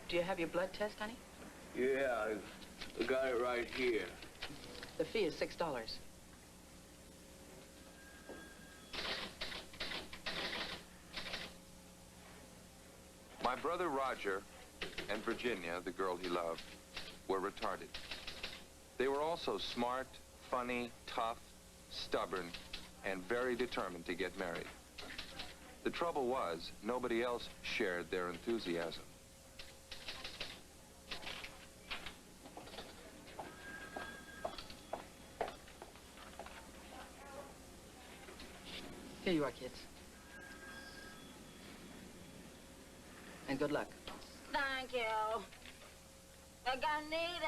Do you have your blood test, honey? Yeah, I got it right here. The fee is $6. My brother Roger and Virginia, the girl he loved, were retarded. They were also smart, funny, tough, stubborn, and very determined to get married. The trouble was, nobody else shared their enthusiasm. Here you are, kids. And good luck. Thank you. I'm gonna need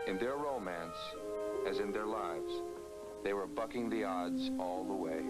it. In their romance, as in their lives, they were bucking the odds all the way.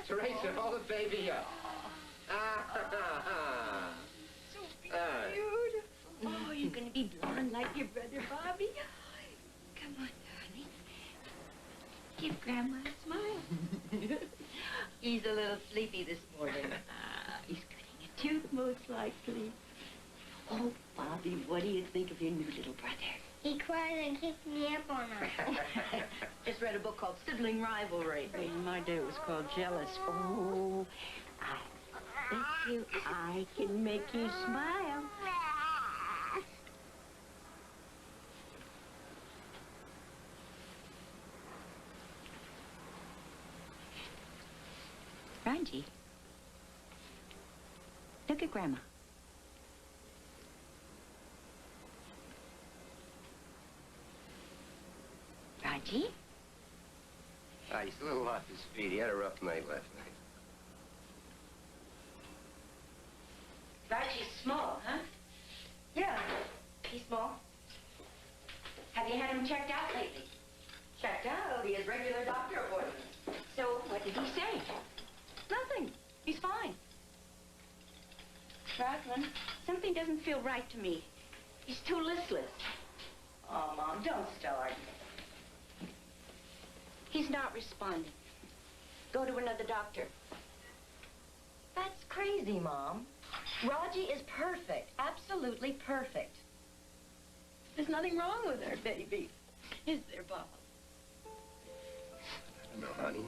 Teresa, hold the baby up. So beautiful. Oh, you're going to be blonde like your brother Bobby. Come on, honey. Give Grandma a smile. He's a little sleepy this morning. He's cutting a tooth, most likely. Oh, Bobby, what do you think of your new little brother? He cried and kicked me up on her. Just read a book called Sibling Rivalry. In my day, it was called Jealous. Oh, I bet you I can make you smile. Ranji, look at Grandma. Raji? He's a little off his feet. He had a rough night last night. Raji's small, huh? Yeah, he's small. Have you had him checked out lately? Checked out? He has regular doctor appointments. So, what did he say? Nothing. He's fine. Rosalind, something doesn't feel right to me. He's too listless. Oh, Mom, don't start. He's not responding. Go to another doctor. That's crazy, Mom. Raji is perfect. Absolutely perfect. There's nothing wrong with our baby. Is there, Bob? I don't know, honey.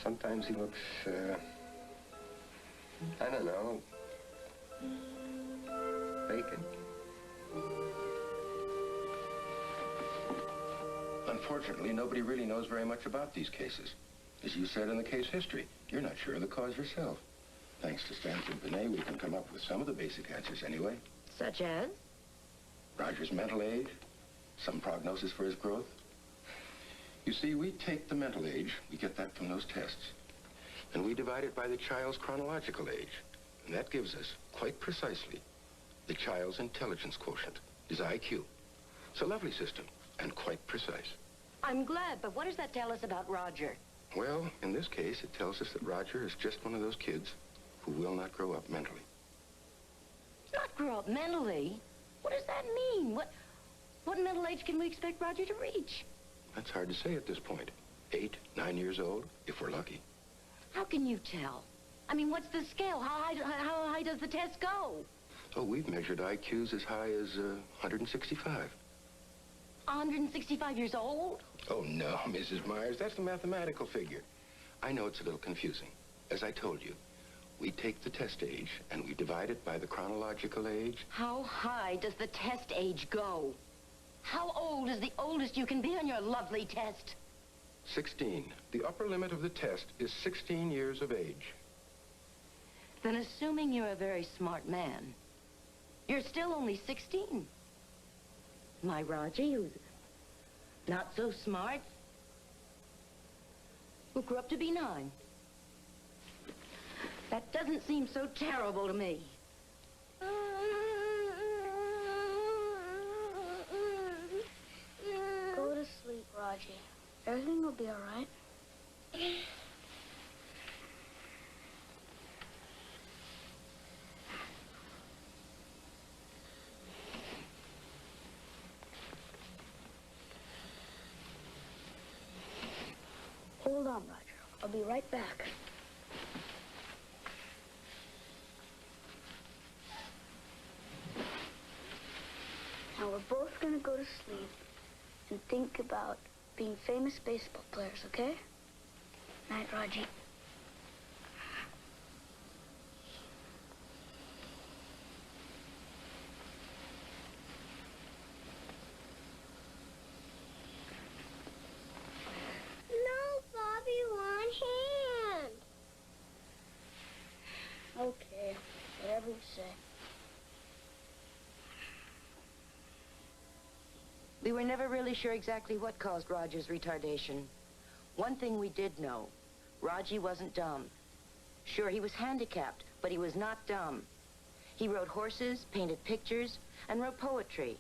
Sometimes he looks, I don't know, vacant. Unfortunately, nobody really knows very much about these cases. As you said in the case history, you're not sure of the cause yourself. Thanks to Stanford Binet, we can come up with some of the basic answers anyway. Such as? Roger's mental age, some prognosis for his growth. You see, we take the mental age, we get that from those tests, and we divide it by the child's chronological age. And that gives us, quite precisely, the child's intelligence quotient, his IQ. It's a lovely system, and quite precise. I'm glad, but what does that tell us about Roger? Well, in this case, it tells us that Roger is just one of those kids who will not grow up mentally. Not grow up mentally? What does that mean? What mental age can we expect Roger to reach? That's hard to say at this point. 8, 9 years old, if we're lucky. How can you tell? I mean, what's the scale? How high does the test go? Oh, we've measured IQs as high as 165. 165 years old? Oh, no, Mrs. Myers, that's the mathematical figure. I know it's a little confusing. As I told you, we take the test age and we divide it by the chronological age. How high does the test age go? How old is the oldest you can be on your lovely test? 16. The upper limit of the test is 16 years of age. Then assuming you're a very smart man, you're still only 16. My Roger, who's not so smart, who grew up to be 9. That doesn't seem so terrible to me. Go to sleep, Roger. Everything will be all right. Hold on, Roger. I'll be right back. Now we're both gonna go to sleep and think about being famous baseball players, okay? Night, Raji. No, Bobby, one hand. Okay, whatever you say. We were never really sure exactly what caused Roger's retardation. One thing we did know, Raji wasn't dumb. Sure, he was handicapped, but he was not dumb. He rode horses, painted pictures, and wrote poetry.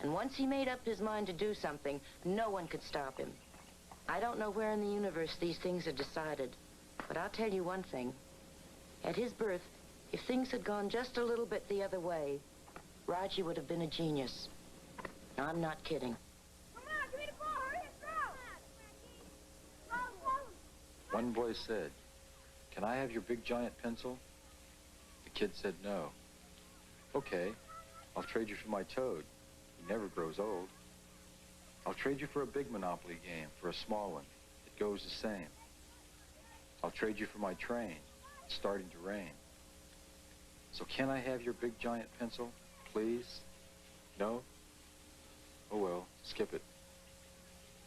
And once he made up his mind to do something, no one could stop him. I don't know where in the universe these things are decided, but I'll tell you one thing. At his birth, if things had gone just a little bit the other way, Raji would have been a genius. I'm not kidding. Come on, give me the ball. Hurry up, throw. One boy said, "Can I have your big giant pencil?" The kid said no. "Okay, I'll trade you for my toad. He never grows old. I'll trade you for a big Monopoly game, for a small one. It goes the same. I'll trade you for my train. It's starting to rain. So can I have your big giant pencil, please? No? Oh well, skip it.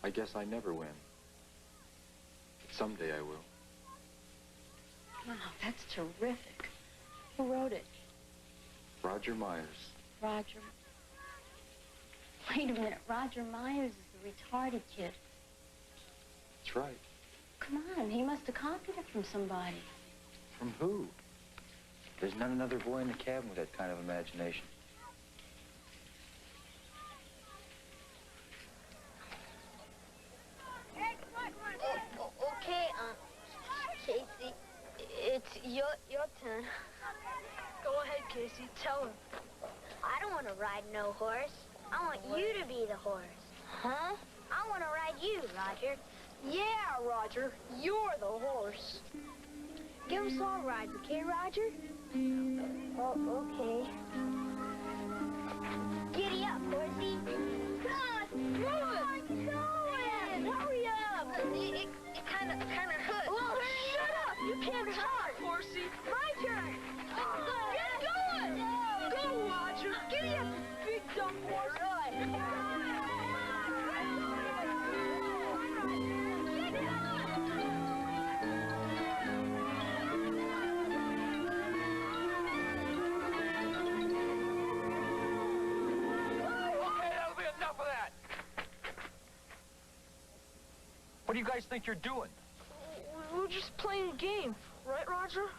I guess I never win. But someday I will." Wow, that's terrific. Who wrote it? Roger Myers. Roger. Wait a minute. Roger Myers is the retarded kid. That's right. Come on, he must have copied it from somebody. From who? There's not another boy in the cabin with that kind of imagination. Okay, Casey, it's your turn. Go ahead, Casey. Tell him. I don't want to ride no horse. I want you to be the horse. Huh? I want to ride you, Roger. Yeah, Roger. You're the horse. Give us all rides, okay, Roger? Oh, okay. Giddy up, horsey. God, move it! Hurry up! It kind of hurts. Well, shut up! You can't talk, horsey. My turn. Get going! Go, Roger. Giddy up, big dumb horse. What do you guys think you're doing? We're just playing a game, right, Roger?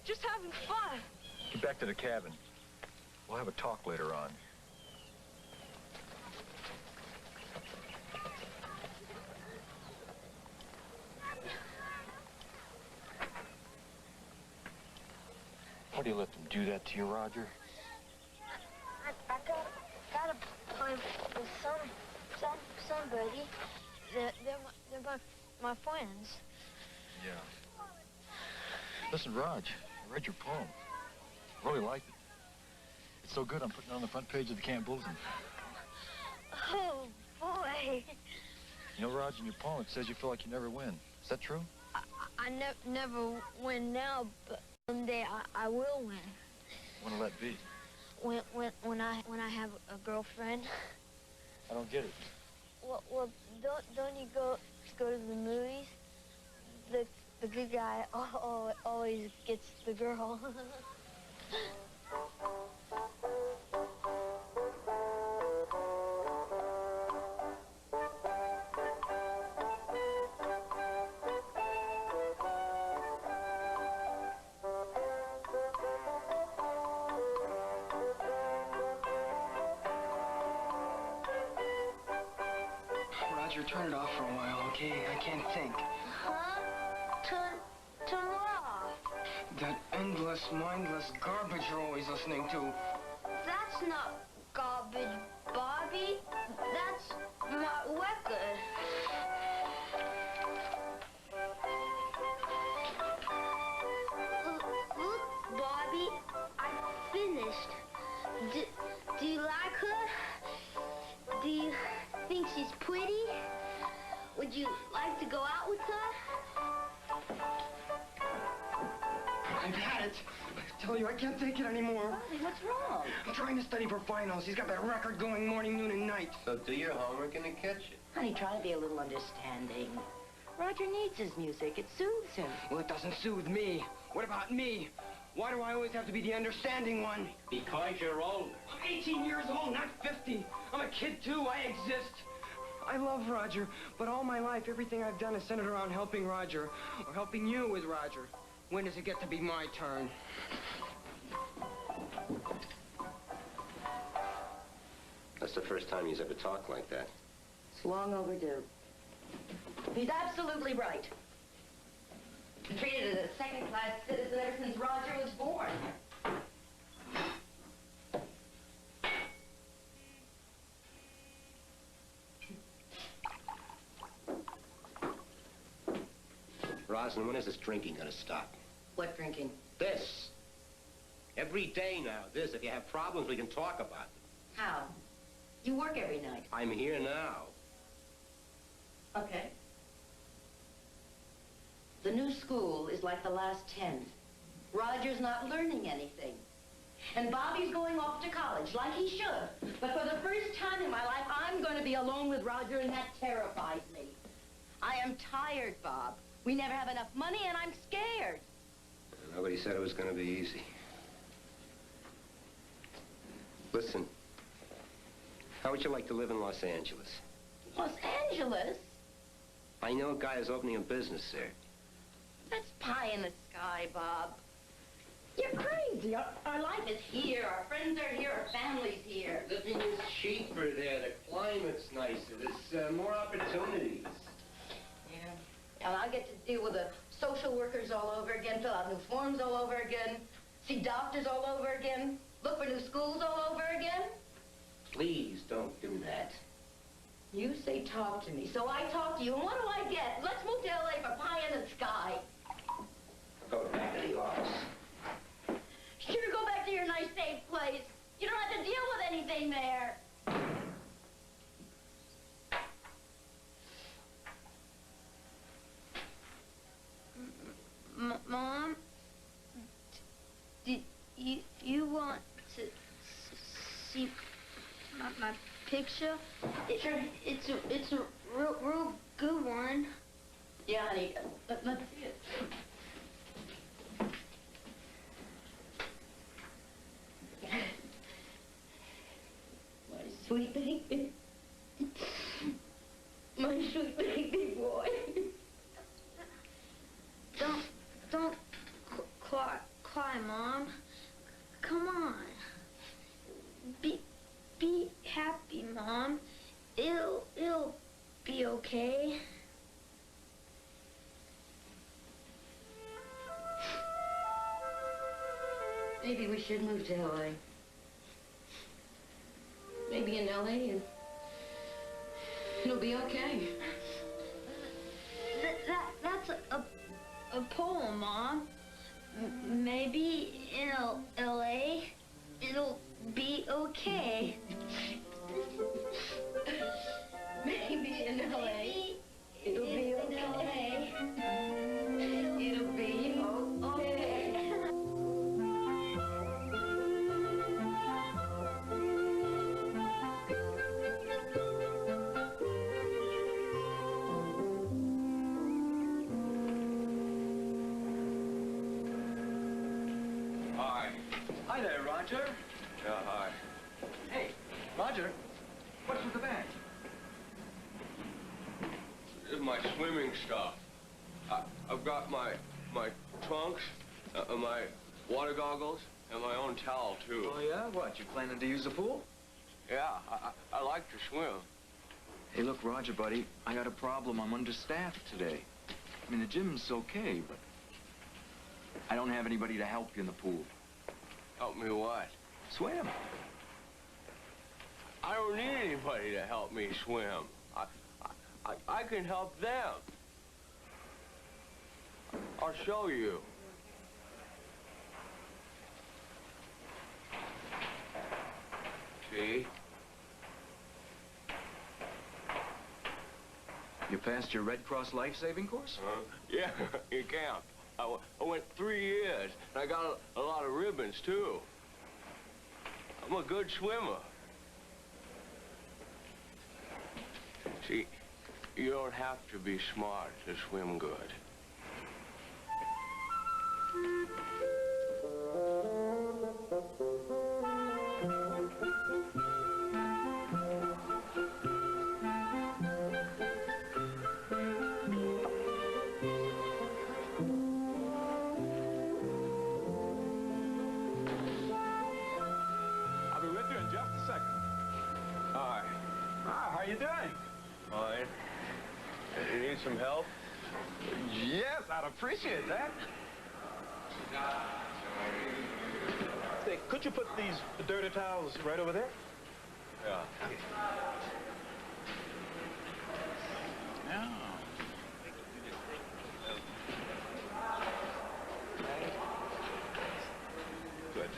Just having fun. Get back to the cabin. We'll have a talk later on. Why do you let them do that to you, Roger? I gotta play with somebody. They're my friends. Yeah. Listen, Raj, I read your poem. I really liked it. It's so good I'm putting it on the front page of the Camp Bulletin. Oh, boy. You know, Raj, in your poem it says you feel like you never win. Is that true? I never win now, but someday I will win. What'll that be? when I have a girlfriend? I don't get it. Well, don't you go to the movies? The good guy always gets the girl. Roger, turn it off for a while, okay? I can't think. Huh? Turn what off? That endless, mindless garbage you're always listening to. That's not garbage, Bobby. That's my record. Look, Bobby, I finished. Do you like her? Do you think she's pretty? Would you like to go out with her? I've had it. I tell you, I can't take it anymore. Bobby, what's wrong? I'm trying to study for finals. He's got that record going morning, noon, and night. So do your homework and then catch it. Honey, try to be a little understanding. Roger needs his music. It soothes him. Well, it doesn't soothe me. What about me? Why do I always have to be the understanding one? Because you're older. I'm 18 years old, not 50. I'm a kid, too. I exist. I love Roger, but all my life, everything I've done is centered around helping Roger, or helping you with Roger. When does it get to be my turn? That's the first time he's ever talked like that. It's long overdue. He's absolutely right. Been treated as a second-class citizen ever since Roger was born. Rosalind, when is this drinking gonna stop? What drinking? This. Every day now, this. If you have problems, we can talk about them. How? You work every night. I'm here now. Okay. The new school is like the last 10. Roger's not learning anything. And Bobby's going off to college, like he should. But for the first time in my life, I'm going to be alone with Roger, and that terrifies me. I am tired, Bob. We never have enough money, and I'm scared. Nobody said it was gonna be easy. Listen, how would you like to live in Los Angeles? Los Angeles? I know a guy who's opening a business there. That's pie in the sky, Bob. You're crazy. Our life is here. Our friends are here. Our family's here. Living is cheaper there. The climate's nicer. There's more opportunities. Yeah. And I get to deal with the social workers all over again, fill out new forms all over again, see doctors all over again, look for new schools all over again. Please don't do that. You say talk to me, so I talk to you, and what do I get? Let's move to LA for pie in the sky. Go back to the office. Sure, go back to your nice, safe place. You don't have to deal with anything there. Mom, do you want to see my picture? It's a real good one. Yeah, honey. Let's see it. My sweet baby. My sweet baby boy. Don't cry, Mom. Come on. Be happy, Mom. It'll be okay. Maybe we should move to LA. Maybe in LA and it'll be okay. That's a poem, Mom. Maybe in LA it'll be okay. Maybe in LA it'll be okay. It'll be okay. Hi there, Roger. Yeah, hi. Hey, Roger, what's with the bag? This is my swimming stuff. I've got my trunks, my water goggles, and my own towel, too. Oh, yeah? What, you planning to use the pool? Yeah, I like to swim. Hey, look, Roger, buddy, I got a problem. I'm understaffed today. I mean, the gym's okay, but I don't have anybody to help you in the pool. Help me what? Swim. I don't need anybody to help me swim. I can help them. I'll show you. See? You passed your Red Cross life-saving course? Yeah, in camp. I went 3 years, and I got a lot of ribbons, too. I'm a good swimmer. See, you don't have to be smart to swim good. I'll be with you in just a second. Hi. Ah, how you doing? Fine. You need some help? Yes, I'd appreciate that. Say, could you put these dirty towels right over there? Yeah. Yeah. Good.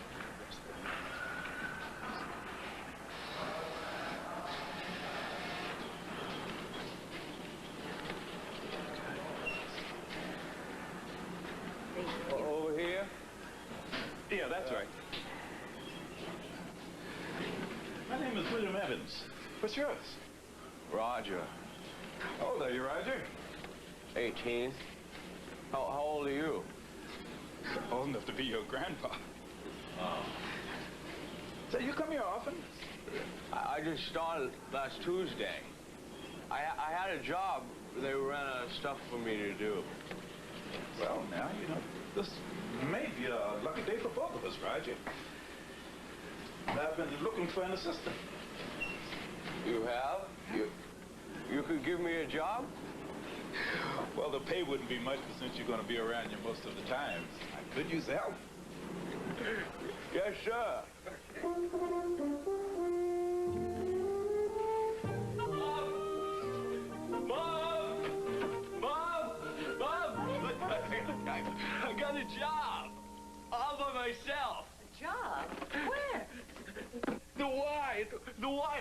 Over here? Yeah, that's right. My name is William Evans. What's yours? Roger. How old are you, Roger? 18. How old are you? Old enough to be your grandpa. Oh. So you come here often? I just started last Tuesday. I had a job. They ran out of stuff for me to do. Well, now, you know, this may be a lucky day for both of us, Roger. I've been looking for an assistant. You have? You could give me a job? Well, the pay wouldn't be much, but since you're going to be around here most of the time, I could use the help. Yes, sir. I got a job. All by myself. A job? Where? The Y. The Y.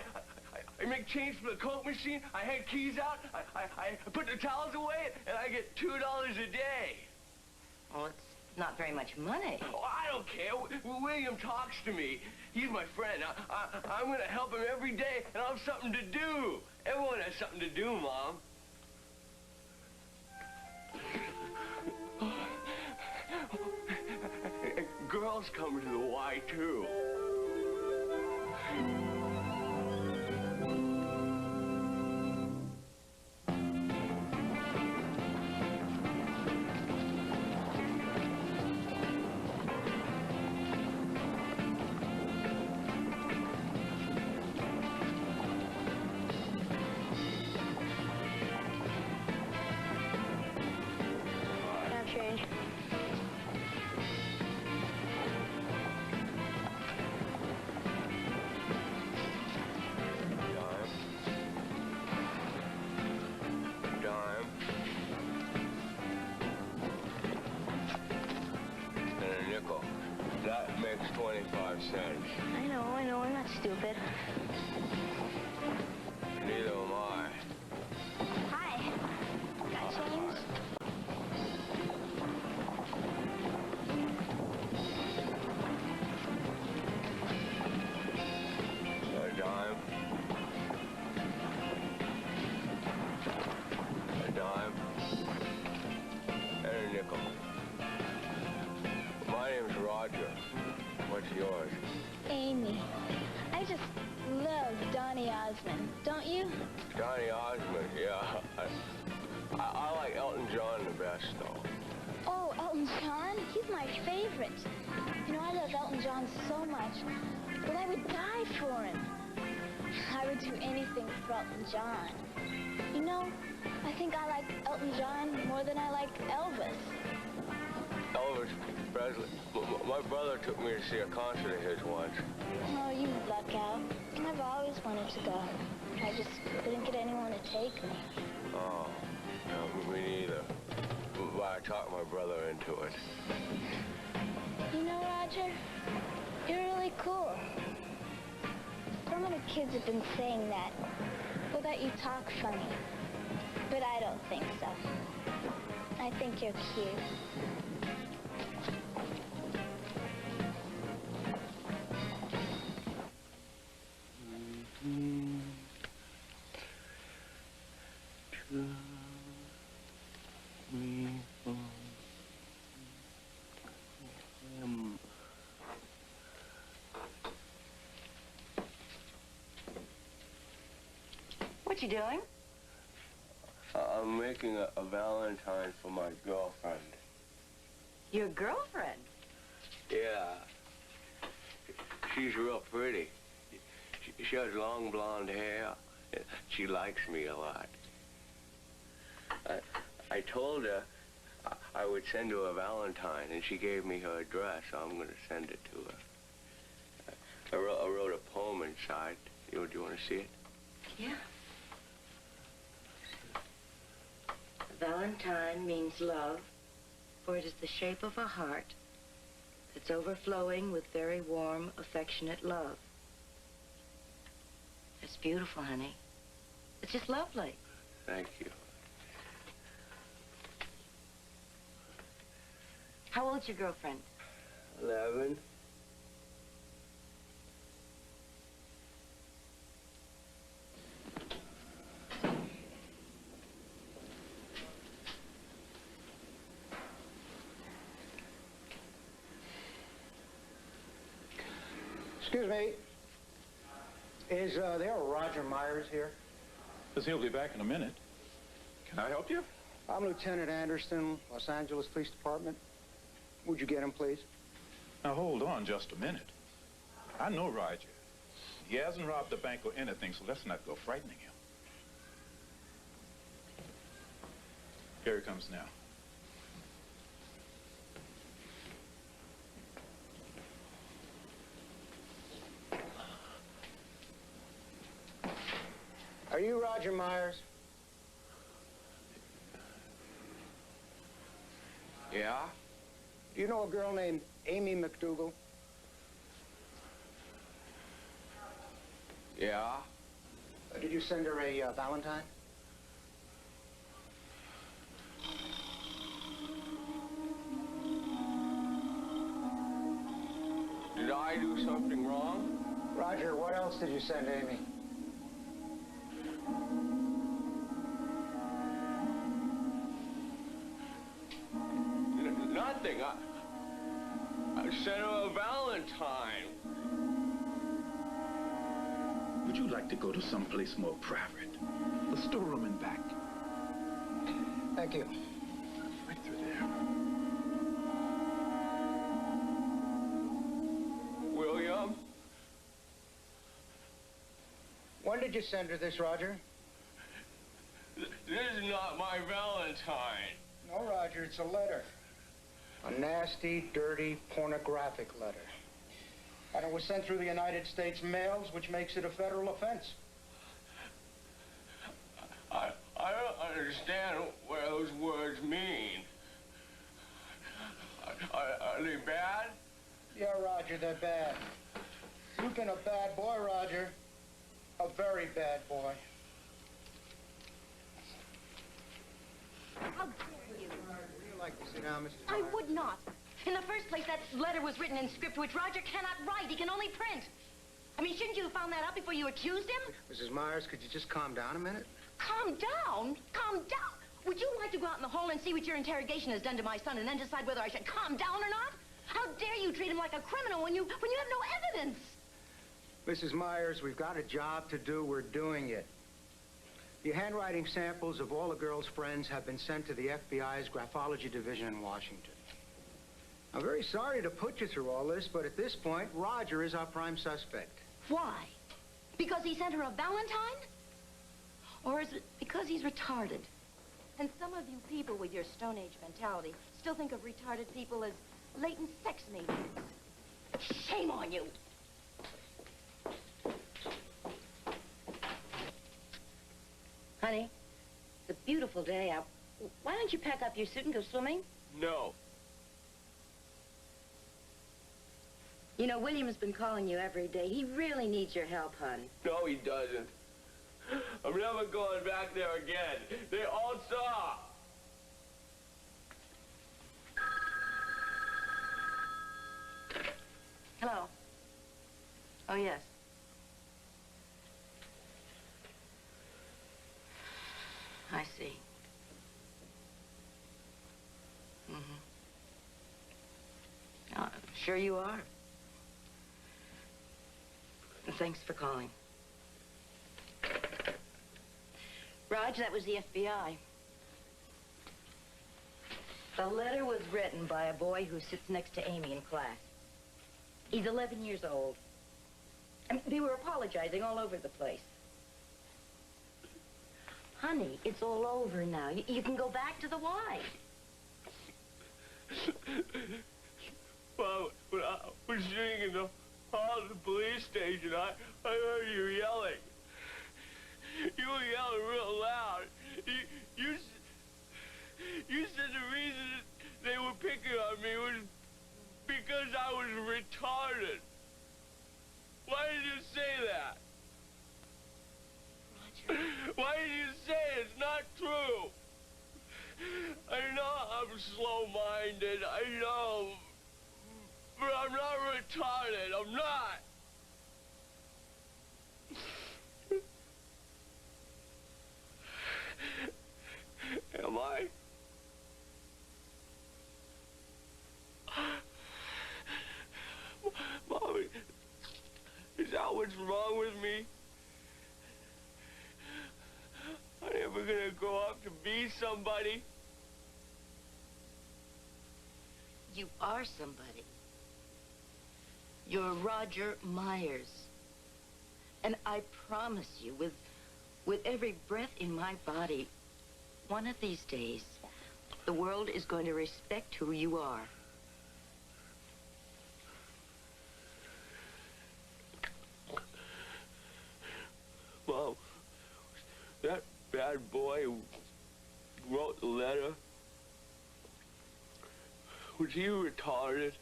I make change from the Coke machine. I hand keys out. I put the towels away, and I get $2 a day. Well, it's not very much money. Oh, I don't care. William talks to me. He's my friend. I'm going to help him every day, and I'll have something to do. Everyone has something to do, Mom. Girls come to the Y, too. Change. Dime. And a nickel. That makes 25 cents. I know, I'm not stupid. Neither am I. Hi. Got change? A dime. A dime. And a nickel. My name's Roger. What's yours? Osmond, don't you? Johnny Osmond, yeah. I like Elton John the best, though. Oh, Elton John? He's my favorite. You know, I love Elton John so much, but I would die for him. I would do anything for Elton John. You know, I think I like Elton John more than I like Elvis. Elvis Presley. My brother took me to see a concert of his once. Oh, you luck out. I've always wanted to go. I just couldn't get anyone to take me. Oh, no, me neither. But I talked my brother into it. You know, Roger, you're really cool. Some of the kids have been saying that. Well, that you talk funny. But I don't think so. I think you're cute. What you doing? I'm making a Valentine for my girlfriend. Your girlfriend? Yeah. She's real pretty. She has long blonde hair. She likes me a lot. I told her I would send her a Valentine, and she gave me her address, so I'm going to send it to her. I wrote a poem inside. Do you want to see it? Yeah. Valentine means love, for it is the shape of a heart that's overflowing with very warm, affectionate love. It's beautiful, honey. It's just lovely. Thank you. How old's your girlfriend? 11. Excuse me. Is there a Roger Myers here? Because he'll be back in a minute. Can I help you? I'm Lieutenant Anderson, Los Angeles Police Department. Would you get him, please? Now, hold on just a minute. I know Roger. He hasn't robbed the bank or anything, so let's not go frightening him. Here he comes now. Are you Roger Myers? Yeah? Do you know a girl named Amy McDougal? Yeah? Did you send her a Valentine? Did I do something wrong? Roger, what else did you send Amy? Nothing. I sent her a Valentine. Would you like to go to someplace more private? The storeroom in back. Thank you. Right through there. William? When did you send her this, Roger? This is not my Valentine. No, Roger, it's a letter. A nasty, dirty, pornographic letter. And it was sent through the United States mails, which makes it a federal offense. I don't understand what those words mean. Are they bad? Yeah, Roger, they're bad. You've been a bad boy, Roger. A very bad boy. How dare you? Would you like to sit down, Mrs. I Myers? would not. In the first place, that letter was written in script, which Roger cannot write. He can only print. I mean, shouldn't you have found that out before you accused him? Mrs. Myers, could you just calm down a minute? Calm down? Calm down? Would you like to go out in the hall and see what your interrogation has done to my son and then decide whether I should calm down or not? How dare you treat him like a criminal when you have no evidence? Mrs. Myers, we've got a job to do. We're doing it. The handwriting samples of all the girl's friends have been sent to the FBI's graphology division in Washington. I'm very sorry to put you through all this, but at this point, Roger is our prime suspect. Why? Because he sent her a Valentine? Or is it because he's retarded? And some of you people with your Stone Age mentality still think of retarded people as latent sex maniacs. Shame on you! Honey, it's a beautiful day out. Why don't you pack up your suit and go swimming? No. You know, William's been calling you every day. He really needs your help, hon. No, he doesn't. I'm never going back there again. They all saw. Hello. Oh, yes. I see. Oh, sure you are. And thanks for calling. Raj, that was the FBI. The letter was written by a boy who sits next to Amy in class. He's 11 years old. I mean, they were apologizing all over the place. Honey, it's all over now. You can go back to the Y. Well, when I was sitting in the hall of the police station, I heard you yelling. You were yelling real loud. You said the reason they were picking on me was because I was retarded. Why did you say that? Roger. Why did you say it's not true? I know I'm slow-minded, I know. But I'm not retarded, I'm not. Am I? Mommy, is that what's wrong with me? I'm never gonna grow up to be somebody. You are somebody. You're Roger Myers. And I promise you, with every breath in my body, one of these days, the world is going to respect who you are. Mom, that bad boy who wrote the letter, was he retarded?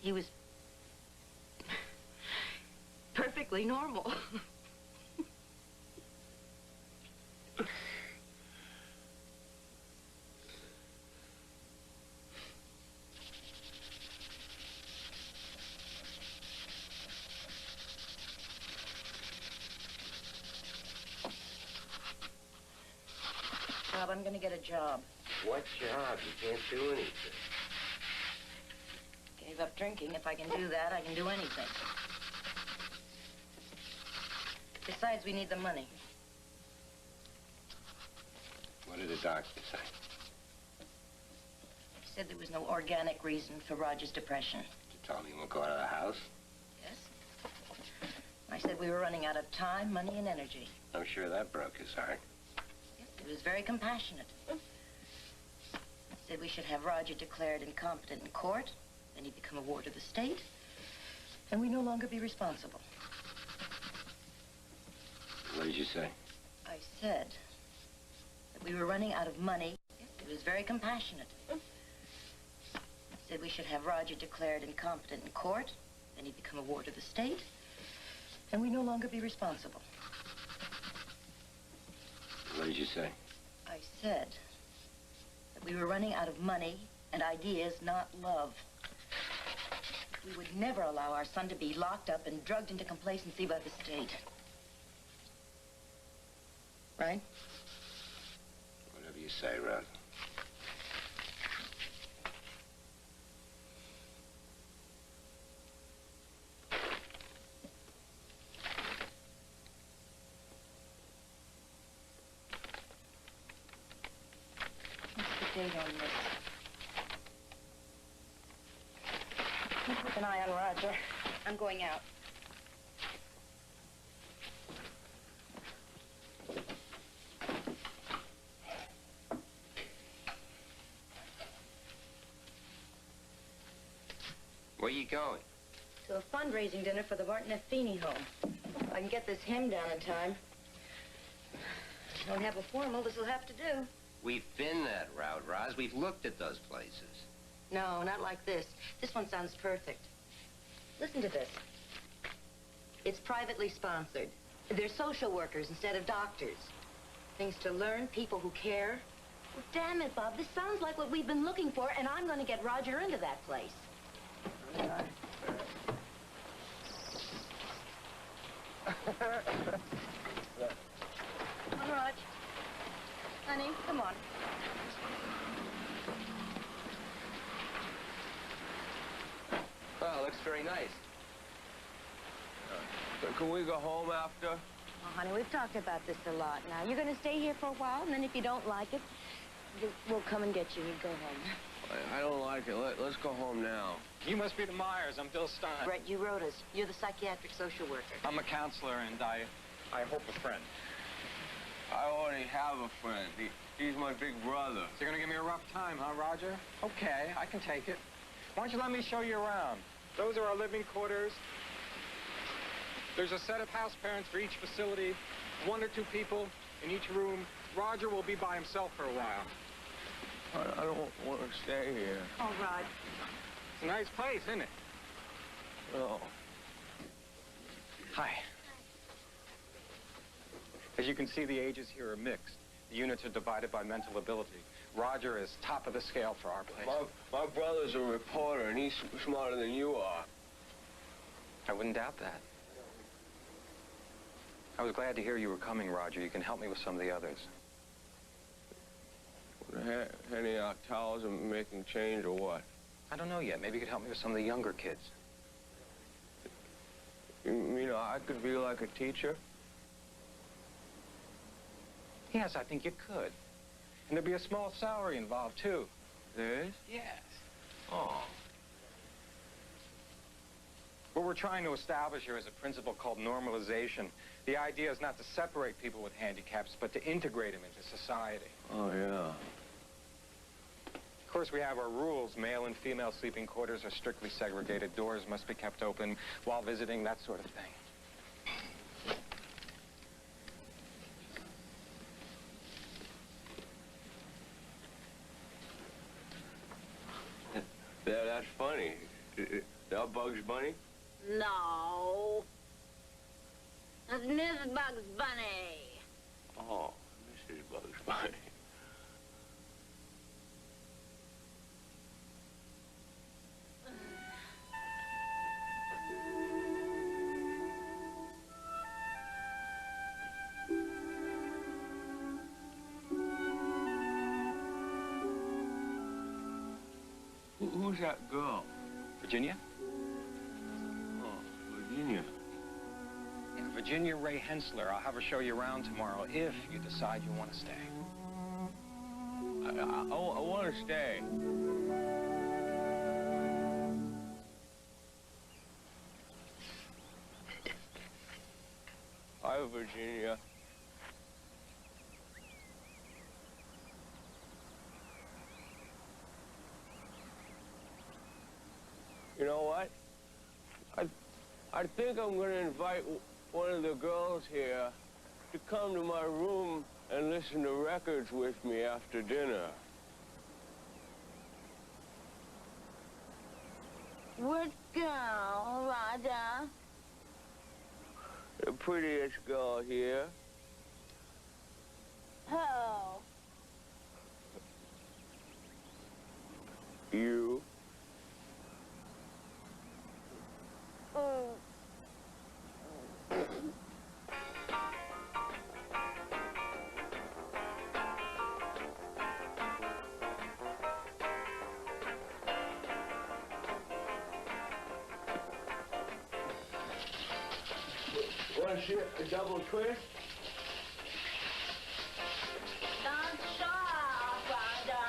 He was perfectly normal. Bob, I'm gonna get a job. What job? You can't do anything. Gave up drinking. If I can do that, I can do anything. Besides, we need the money. What did the doctor say? He said there was no organic reason for Roger's depression. Did you tell him he won't go out of the house? Yes. I said we were running out of time, money, and energy. I'm sure that broke his heart. Yes, he was very compassionate. He said we should have Roger declared incompetent in court, then he'd become a ward of the state, and we'd no longer be responsible. What did you say? I said that we were running out of money. He was very compassionate. He said we should have Roger declared incompetent in court, then he'd become a ward of the state, and we'd no longer be responsible. What did you say? I said that we were running out of money and ideas, not love. We would never allow our son to be locked up and drugged into complacency by the state. Right? Whatever you say, Rod. date on this. Keep an eye on Roger. I'm going out. Where you going? To a fundraising dinner for the Martin F. Feeney home. If I can get this hymn down in time. I don't have a formal, this'll have to do. We've been that route, Roz. We've looked at those places. No, not like this. This one sounds perfect. Listen to this. It's privately sponsored. They're social workers instead of doctors. Things to learn, people who care. Well, damn it, Bob, this sounds like what we've been looking for, and I'm going to get Roger into that place. Come on, Rog. Honey, come on. Oh, looks very nice. Can we go home after? Oh, honey, we've talked about this a lot now. You're going to stay here for a while, and then if you don't like it, we'll come and get you and go home. I don't like it. Let's go home now. You must be the Myers. I'm Bill Stein. Brett, you wrote us. You're the psychiatric social worker. I'm a counselor, and I hope a friend. I already have a friend. He's my big brother. So you're gonna give me a rough time, huh, Roger? Okay, I can take it. Why don't you let me show you around? Those are our living quarters. There's a set of house parents for each facility, 1 or 2 people in each room. Roger will be by himself for a while. I don't want to stay here. Oh, Rod. It's a nice place, isn't it? No. Hi. As you can see, the ages here are mixed. The units are divided by mental ability. Roger is top of the scale for our place. My brother's a reporter, and he's smarter than you are. I wouldn't doubt that. I was glad to hear you were coming, Roger. You can help me with some of the others. Handing out towels and making change or what? I don't know yet. Maybe you could help me with some of the younger kids. You mean I could be like a teacher? Yes, I think you could. And there'd be a small salary involved, too. There is? Yes. Oh. What we're trying to establish here is a principle called normalization. The idea is not to separate people with handicaps, but to integrate them into society. Oh, yeah. Of course, we have our rules. Male and female sleeping quarters are strictly segregated. Doors must be kept open while visiting, that sort of thing. Yeah, that's funny. That Bugs Bunny? No. That's Miss Bugs Bunny. Oh, Mrs. Bugs Bunny. Who's that girl? Virginia? Oh, Virginia. Yeah, Virginia Ray Hensler. I'll have her show you around tomorrow if you decide you want to stay. I want to stay. Hi, Virginia. You know what? I think I'm going to invite one of the girls here to come to my room and listen to records with me after dinner. Which girl, Roger? The prettiest girl here. Who? You. Want to see a double twist? Don't show off, Roger.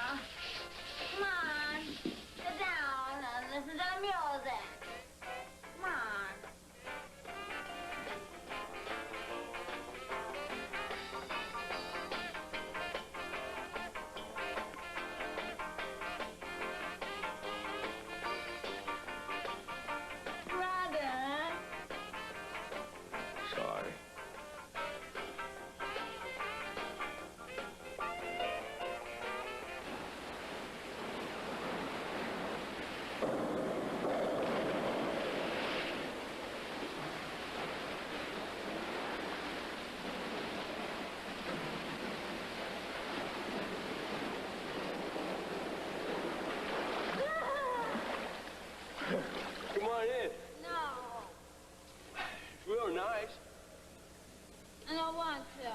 in. No. It's real nice. I don't want to.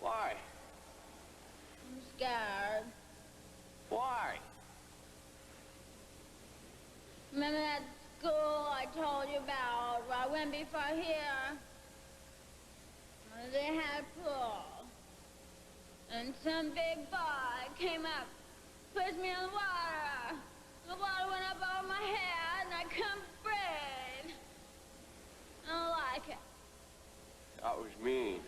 Why? I'm scared. Why? Remember that school I told you about where I went before here? They had a pool. And some big boy came up, pushed me in the water. The water went up over my head and I couldn't breathe. I don't like it. That was mean.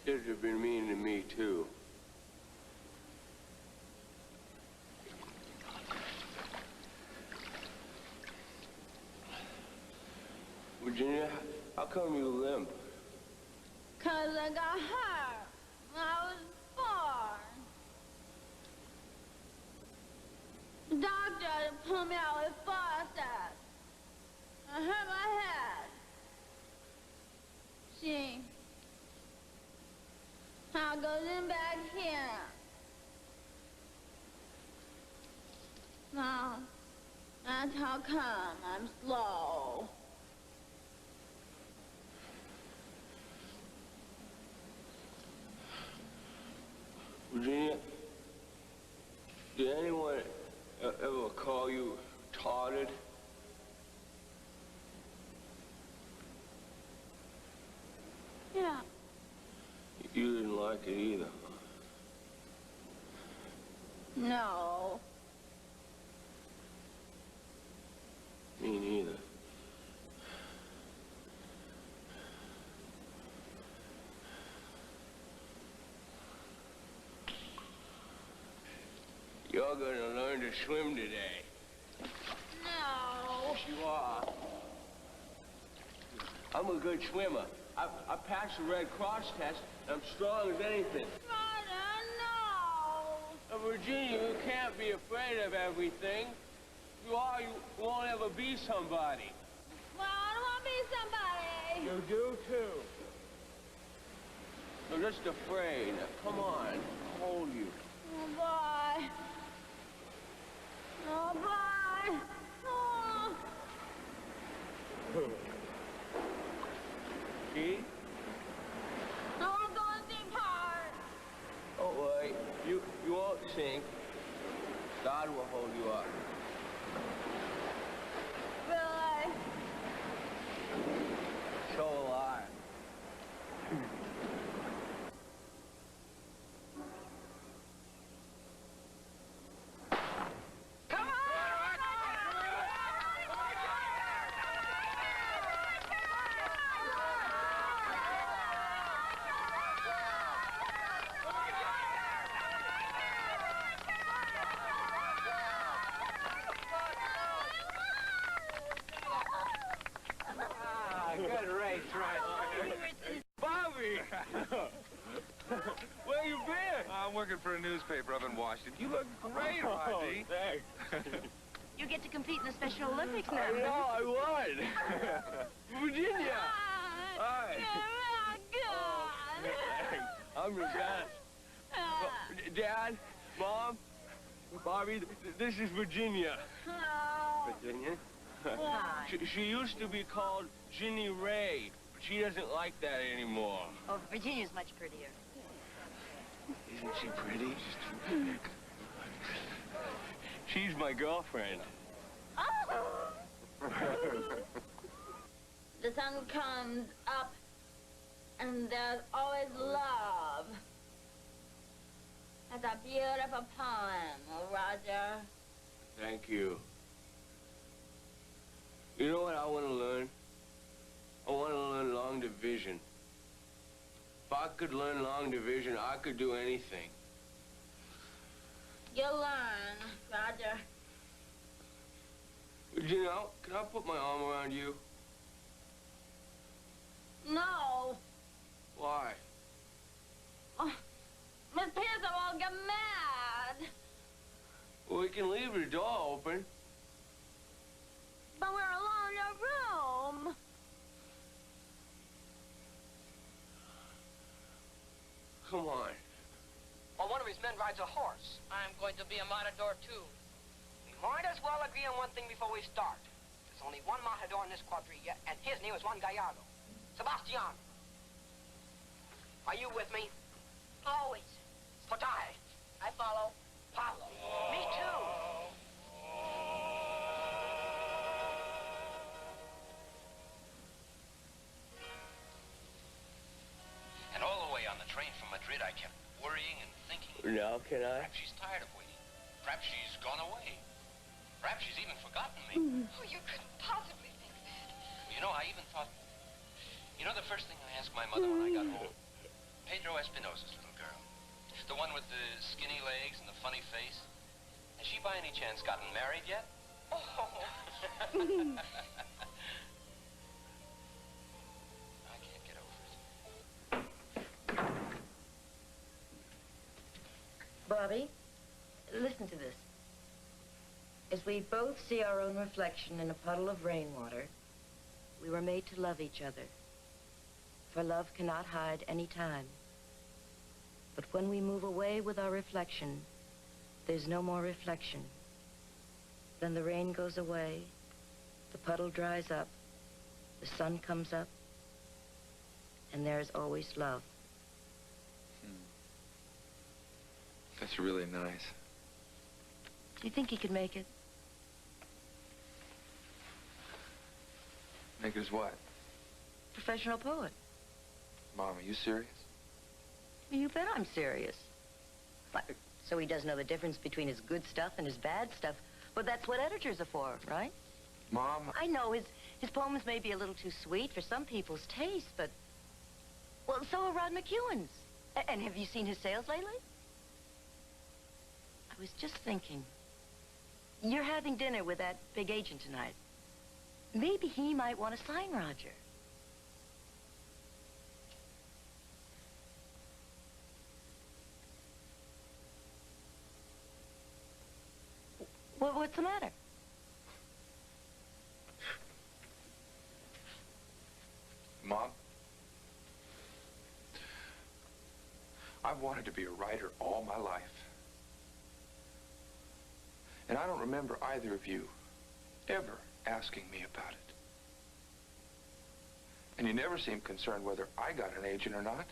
Kids have been mean to me, too. Virginia, how come you limp? 'Cause I got hurt when I was born. The doctor pulled me out with forceps. I hurt my head. See, how it goes in back here. Now, that's how come I'm slow. Virginia, did anyone ever call you retarded? Yeah. You didn't like it either. No. Me neither. You're gonna learn to swim today. No. Yes, you are. I'm a good swimmer. I passed the Red Cross test, and I'm strong as anything. Mother, no. Virginia, you can't be afraid of everything. You are, you won't ever be somebody. Well, I don't want to be somebody. You do, too. You're just afraid. Now, come on, I'll hold you. Oh, bye. Oh, bye. Oh. See? I want to go in the deep part. Don't worry. You won't sink. God will hold you up. Really? So will I. Good race, right? Bobby! Where you been? I'm working for a newspaper up in Washington. You look great, Raji. Thanks. You get to compete in the Special Olympics now. I know, I won. Virginia! Hi. Thanks. I'm your best. Dad, Mom, Bobby, this is Virginia. Hello. Virginia? Hi. She used to be called Ginny Ray, but she doesn't like that anymore. Oh, Virginia's much prettier. Isn't she pretty? She's my girlfriend. The sun comes up, and there's always love. That's a beautiful poem, Roger. Thank you. You know what I want to learn? I want to learn long division. If I could learn long division, I could do anything. You'll learn, Roger. Virginia, can I put my arm around you? No. Why? Oh, Miss Pearson won't get mad. Well, we can leave the door open. But we're alone in your room. Come on. Well, one of his men rides a horse. I'm going to be a matador, too. We might as well agree on one thing before we start. only one matador in this quadrilla, and his name is Juan Gallardo. Sebastian. Are you with me? Always. Potay. I follow. Pablo. Me too. And all the way on the train from Madrid, I kept worrying and thinking. Now can I? Perhaps she's tired of waiting. Perhaps she's gone away. Perhaps she's even forgotten me. Oh, you couldn't possibly think that. You know, I even thought... You know the first thing I asked my mother when I got home? Pedro Espinosa's little girl. The one with the skinny legs and the funny face. Has she by any chance gotten married yet? Oh. I can't get over it. Bobby, listen to this. As we both see our own reflection in a puddle of rainwater, we were made to love each other. For love cannot hide any time. But when we move away with our reflection, there's no more reflection. Then the rain goes away, the puddle dries up, the sun comes up, and there's always love. That's really nice. Do you think he could make it? Make us what? Professional poet. Mom, are you serious? You bet I'm serious. But, so he does know the difference between his good stuff and his bad stuff. But that's what editors are for, right? Mom... I know his poems may be a little too sweet for some people's taste, but... Well, so are Rod McEwen's. And have you seen his sales lately? I was just thinking. You're having dinner with that big agent tonight. Maybe he might want to sign Roger. What's the matter? Mom? I've wanted to be a writer all my life. And I don't remember either of you ever asking me about it. And you never seemed concerned whether I got an agent or not.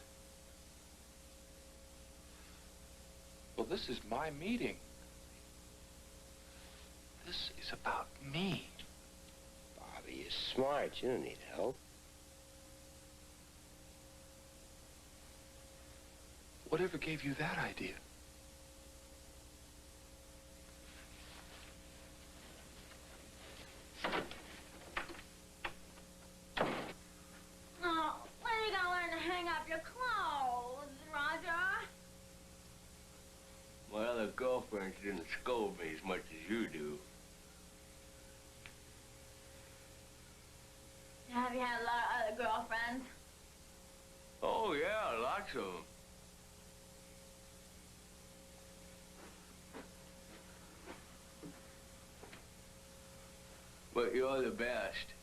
Well, this is my meeting. This is about me. Bobby, you're smart. You don't need help. Whatever gave you that idea? Oh, when are you gonna learn to hang up your clothes, Roger? My other girlfriends didn't scold me as much as you do. Have you had a lot of other girlfriends? Oh, yeah, lots of them. But you're the best.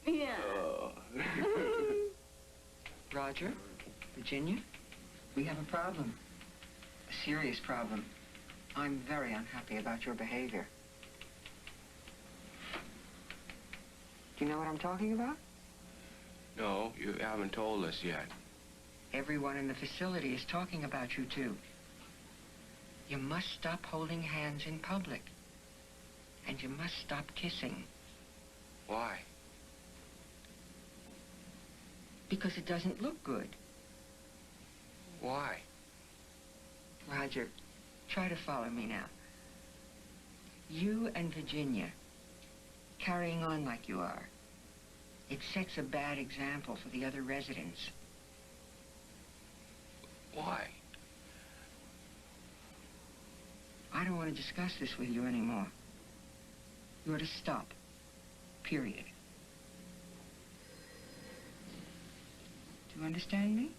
Yeah. Roger, Virginia, we have a problem. A serious problem. I'm very unhappy about your behavior. Do you know what I'm talking about? No, you haven't told us yet. Everyone in the facility is talking about you, too. You must stop holding hands in public. And you must stop kissing. Why? Because it doesn't look good. Why? Roger, try to follow me now. You and Virginia, carrying on like you are, it sets a bad example for the other residents. Why? I don't want to discuss this with you anymore. You ought to stop. Period. Do you understand me?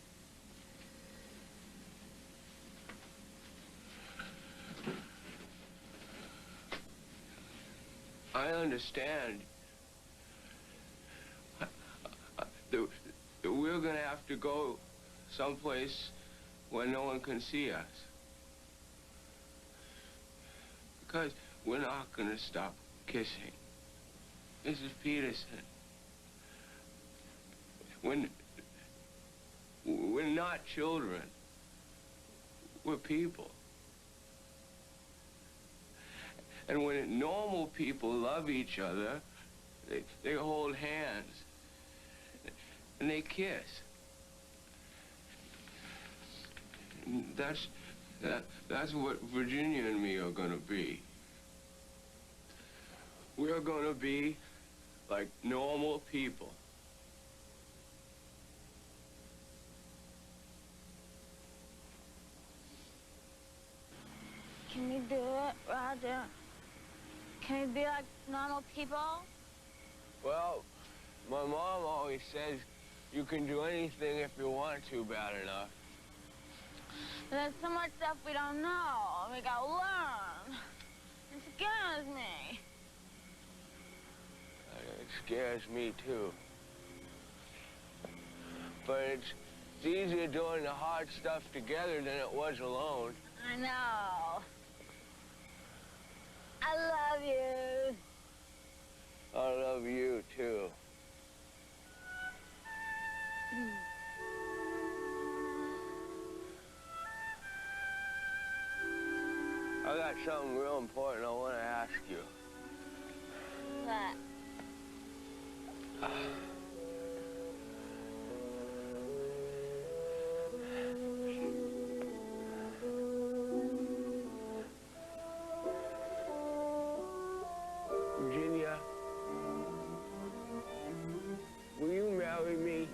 I understand. We're gonna have to go someplace where no one can see us. Because we're not gonna stop kissing. Mrs. Peterson, we're not children. We're people. And when normal people love each other, they hold hands and they kiss. That's what Virginia and me are gonna be. We're gonna be like normal people. Can you do it, Roger? Can we be like normal people? Well, my mom always says you can do anything if you want to bad enough. There's so much stuff we don't know. We gotta learn. It scares me. It scares me too. But it's easier doing the hard stuff together than it was alone. I know. I love you. I love you too. I got something real important I want to ask you. What? Virginia, will you marry me?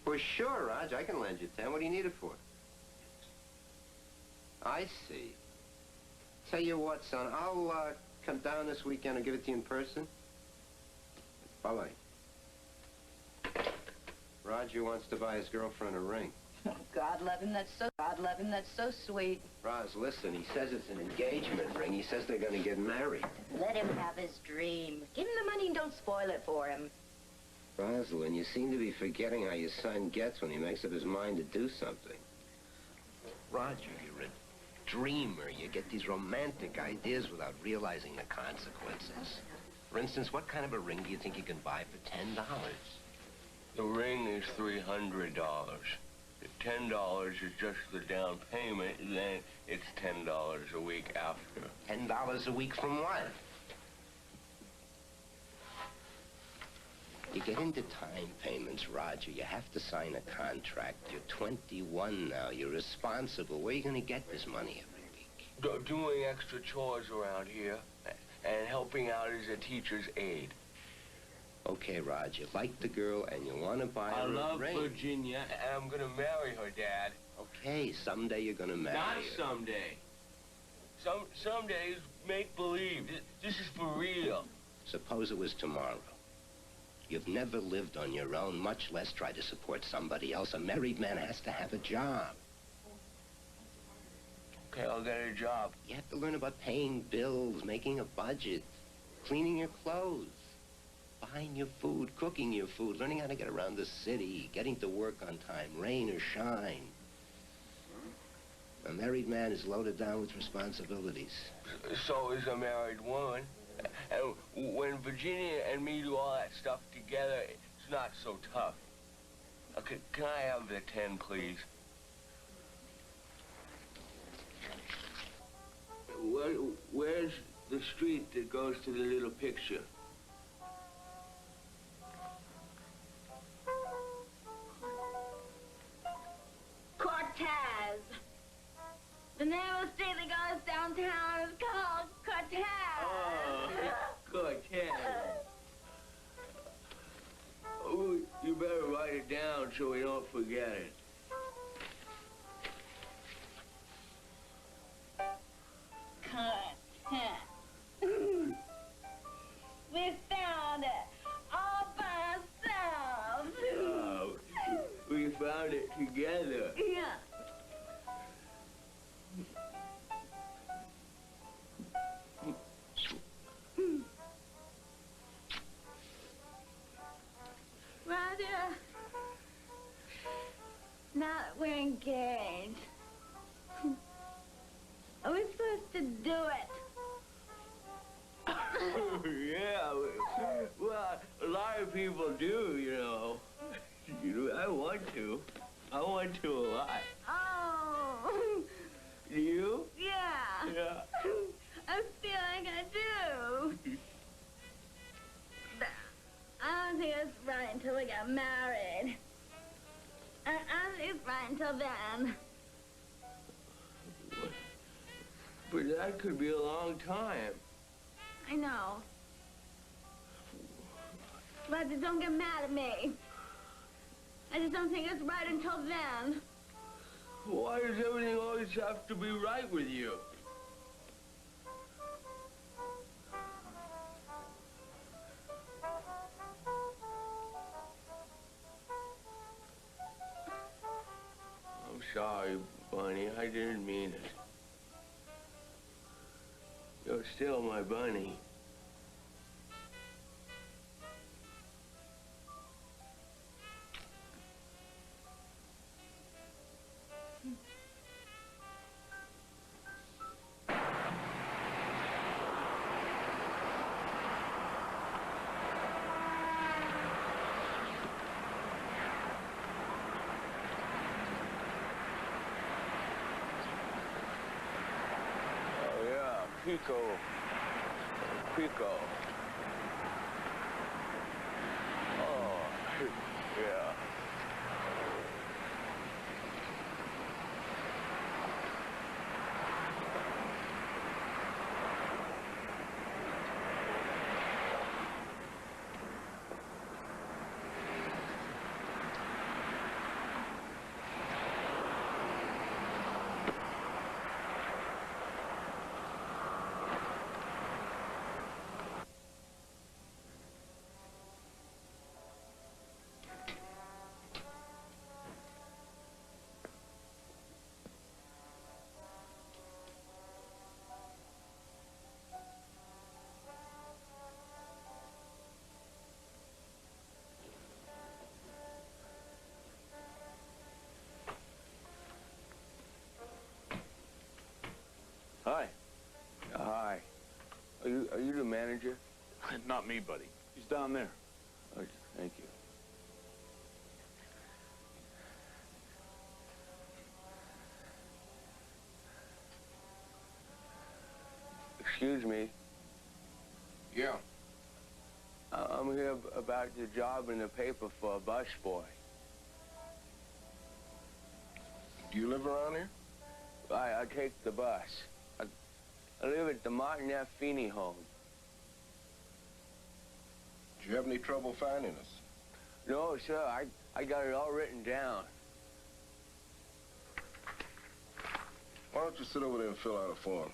Well, sure, Raj. I can lend you 10. What do you need it for? I see. Tell you what, son, I'll come down this weekend and give it to you in person. Bye-bye. Roger wants to buy his girlfriend a ring. God love him, that's so sweet. Roz, listen, he says it's an engagement ring. He says they're going to get married. Let him have his dream. Give him the money and don't spoil it for him. Rosalind, you seem to be forgetting how your son gets when he makes up his mind to do something. Roger, you're a dreamer. You get these romantic ideas without realizing the consequences. For instance, what kind of a ring do you think you can buy for $10? The ring is $300. The $10 is just the down payment, then it's $10 a week after. $10 a week from what? You get into time payments, Roger. You have to sign a contract. You're 21 now. You're responsible. Where are you going to get this money every week? Doing extra chores around here and helping out as a teacher's aide. Okay, Roger, you like the girl and you want to buy her a ring. I love Virginia, and I'm going to marry her, Dad. Okay, someday you're going to marry her. Not someday. Some days, make believe. This is for real. Suppose it was tomorrow. You've never lived on your own, much less try to support somebody else. A married man has to have a job. Okay, I'll get a job. You have to learn about paying bills, making a budget, cleaning your clothes, buying your food, cooking your food, learning how to get around the city, getting to work on time, rain or shine. A married man is loaded down with responsibilities. So is a married woman. And when Virginia and me do all that stuff together, it's not so tough. Okay, can I have the 10, please? street that goes to the little picture. Cortez. The name of the street that goes downtown is called Cortez. Oh, Cortez. Oh, you better write it down so we don't forget it. Cortez. We found it all by ourselves. Oh, we found it together. Yeah. Roger, now that we're engaged, are we supposed to do it? Yeah, well, a lot of people do, you know. I want to. I want to a lot. Oh. Do you? Yeah. Yeah. I feel like I do. But I don't think it's right until we get married. I don't think it's right until then. But that could be a long time. I know. Roger, don't get mad at me. I just don't think it's right until then. Why does everything always have to be right with you? I'm sorry, Bunny. I didn't mean it. You're still my bunny. Oh, yeah, Pico. Pico. Oh, yeah. Hi. Hi. Are you the manager? Not me, buddy. He's down there. Okay, thank you. Excuse me. Yeah. I'm here about the job in the paper for a busboy. Do you live around here? I take the bus. I live at the Martin F. Feeney home. Did you have any trouble finding us? No, sir. I got it all written down. Why don't you sit over there and fill out a form?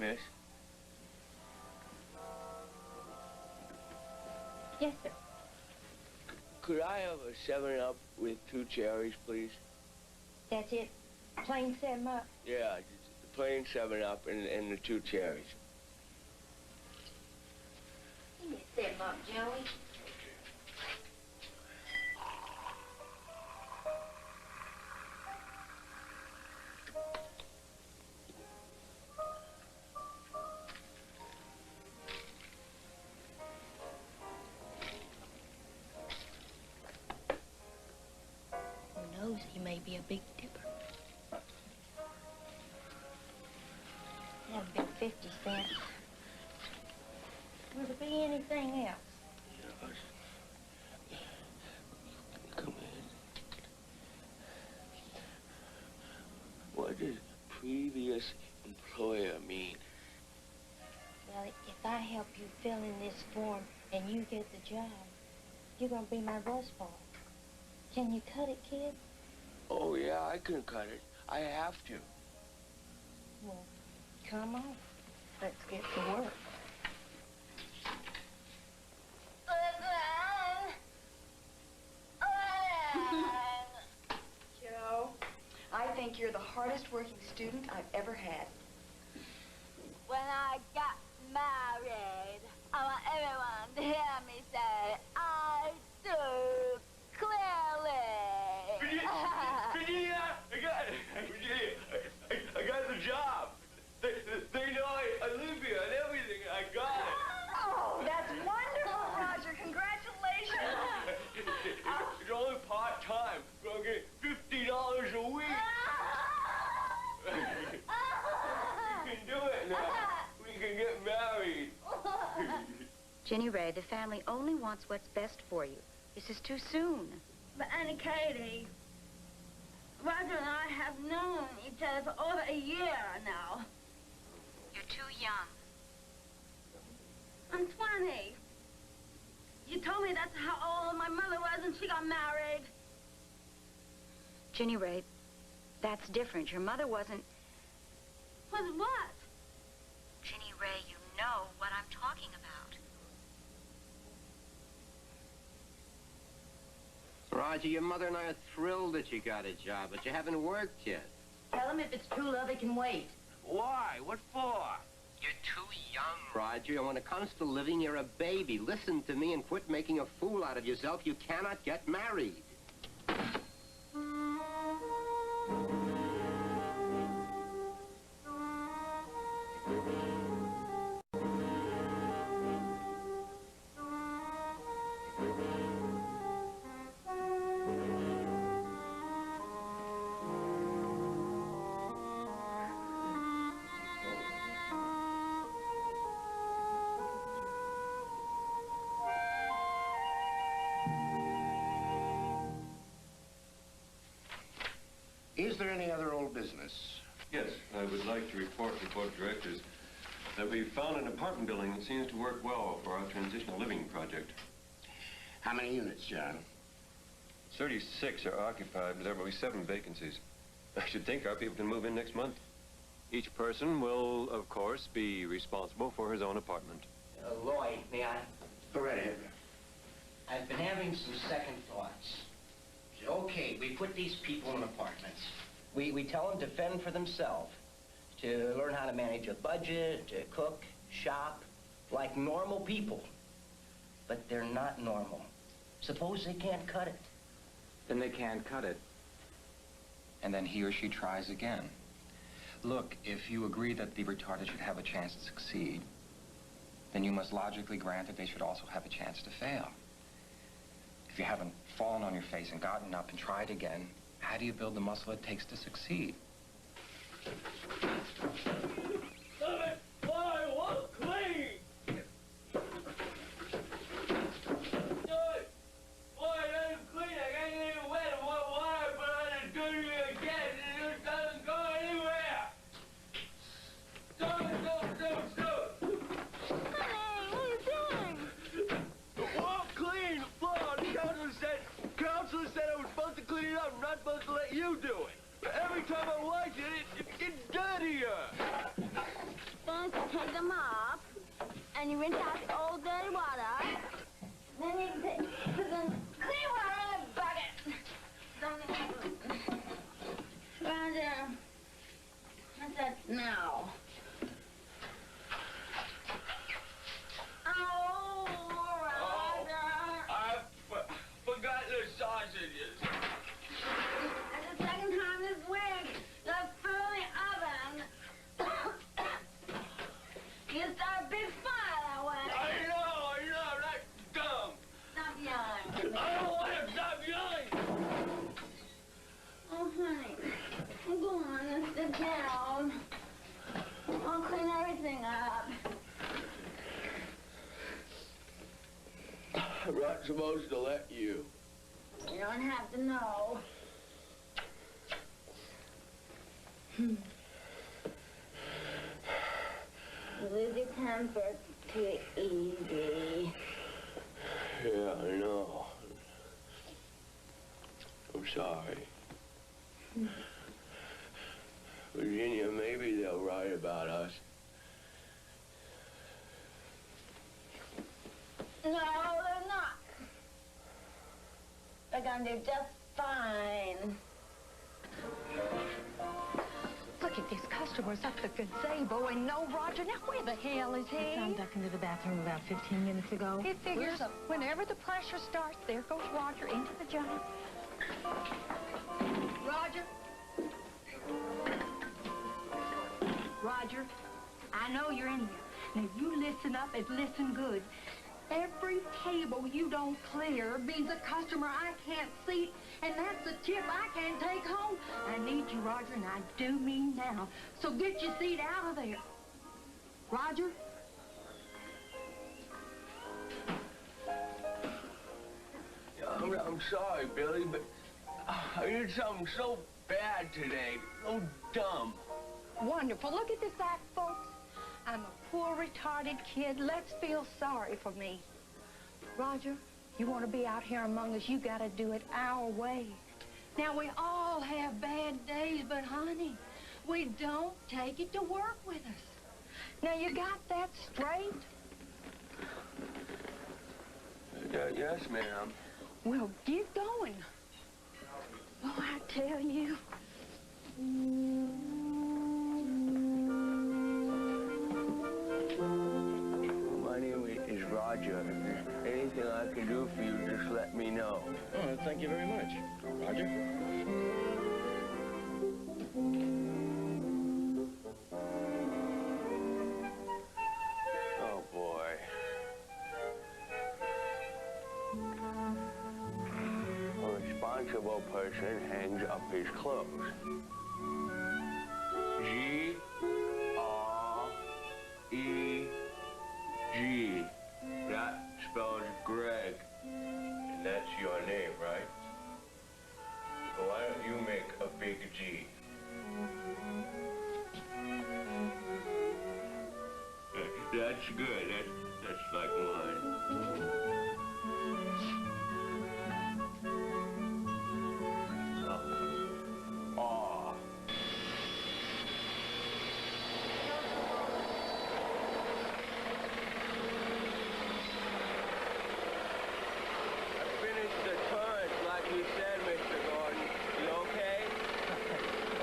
miss. Yes, sir. Could I have a 7-Up with 2 cherries, please? That's it. Plain 7-Up. Yeah, just the plain 7-Up and the 2 cherries. Give me a 7-Up, Joey. Who knows, he may be a Big Dipper. That'd be 50 cents. Will there be anything else? Come in. What does previous employer mean? Well, if I help you fill in this form and you get the job, you're gonna be my busboy. Can you cut it, kid? Oh, yeah, I can cut it. I have to. Well, come on. Let's get to work. Joe, I think you're the hardest working student I've ever had. When I got married, I want everyone to hear me say, I do clearly. Virginia, I got the job. They know I live here and everything. I got it. Oh, that's wonderful, Roger. Congratulations. It's only part-time. I'll get $50 a week. We can do it now. We can get married. Jenny Ray, the family only wants what's best for you. This is too soon. But Aunt Katie, Roger and I have known each other for over a year now. You're too young. I'm 20. You told me that's how old my mother was when she got married. Jenny Ray, that's different. Your mother wasn't... Was what? Jenny Ray, you know what I'm talking about. Roger, your mother and I are thrilled that you got a job, but you haven't worked yet. Tell him if it's true love, it can wait. Why? What for? You're too young, Roger, and when it comes to living, you're a baby. Listen to me and quit making a fool out of yourself. You cannot get married. Is there any other old business? Yes, I would like to report to board of directors that we found an apartment building that seems to work well for our transitional living project. How many units, John? 36 are occupied, but there will be 7 vacancies. I should think our people can move in next month. Each person will, of course, be responsible for his own apartment. Lloyd, may I? Go right ahead. I've been having some second thoughts. Okay, we put these people in apartments. We tell them to fend for themselves, to learn how to manage a budget, to cook, shop, like normal people. But they're not normal. Suppose they can't cut it. Then they can't cut it. And then he or she tries again. Look, if you agree that the retarded should have a chance to succeed, then you must logically grant that they should also have a chance to fail. If you haven't fallen on your face and gotten up and tried again, how do you build the muscle it takes to succeed? I want clean. Boy, it ain't clean. I can't even wet it. Why I put on the dirty again? It doesn't go anywhere. Stop. Honey, what are you doing? Well, clean the floor. The counselor said I was supposed to clean it up. I'm not supposed to let you do it. Every time I wash it, it gets dirtier. Then you take them off, and you rinse out the old dirty water. Then you put the clean water in the bucket. Right there. What's that smell? Oh, Roger. I forgot the sausages. That's the second time this week. The food in the oven. You start a big fire that way. I know, I'm not dumb. Stop yelling. I don't want to stop yelling. Oh, honey. Go on and sit down. I'll clean everything up. I'm not supposed to let you. You don't have to know. You lose your temper too easy. Yeah, I know. I'm sorry. Virginia, maybe they'll write about us. No, they're not. They're gonna do just fine. Look at this customer's up the gazebo and no Roger. Now, where the hell is he? I found duck into the bathroom about 15 minutes ago. It figures whenever the pressure starts, there goes Roger into the job. Roger? Roger, I know you're in here. Now, you listen up and listen good. Every table you don't clear means a customer I can't seat, and that's a tip I can't take home. I need you, Roger, and I do mean now. So get your seat out of there. Roger? I'm sorry, Billy, but I did something so bad today, so dumb. Wonderful. Look at this act, folks. I'm a poor, retarded kid. Let's feel sorry for me. Roger, you want to be out here among us, you got to do it our way. Now, we all have bad days, but, honey, we don't take it to work with us. Now, you got that straight? Yes, ma'am. Well, get going. Oh, I tell you. My name is Roger. If there's anything I can do for you, just let me know. Oh, thank you very much. Roger? Oh, boy. A responsible person hangs up his clothes. G-R-E-G. That spells Greg. And that's your name, right? Well, why don't you make a big G? That's good. That's like mine.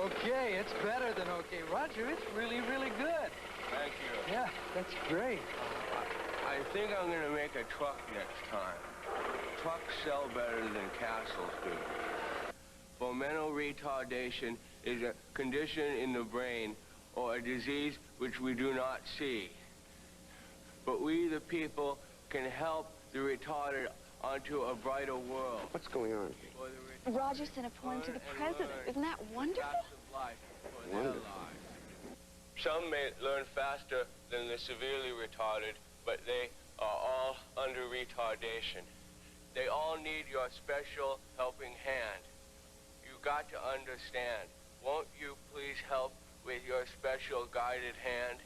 Okay, it's better than okay. Roger, it's really, really good. Thank you. Yeah, that's great. I think I'm going to make a truck next time. Trucks sell better than castles do. For mental retardation is a condition in the brain or a disease which we do not see. But we, the people, can help the retarded onto a brighter world. What's going on? Roger sent a poem to the president. Isn't that wonderful? Wonderful. Some may learn faster than the severely retarded, but they are all under retardation. They all need your special helping hand. You got to understand. Won't you please help with your special guided hand?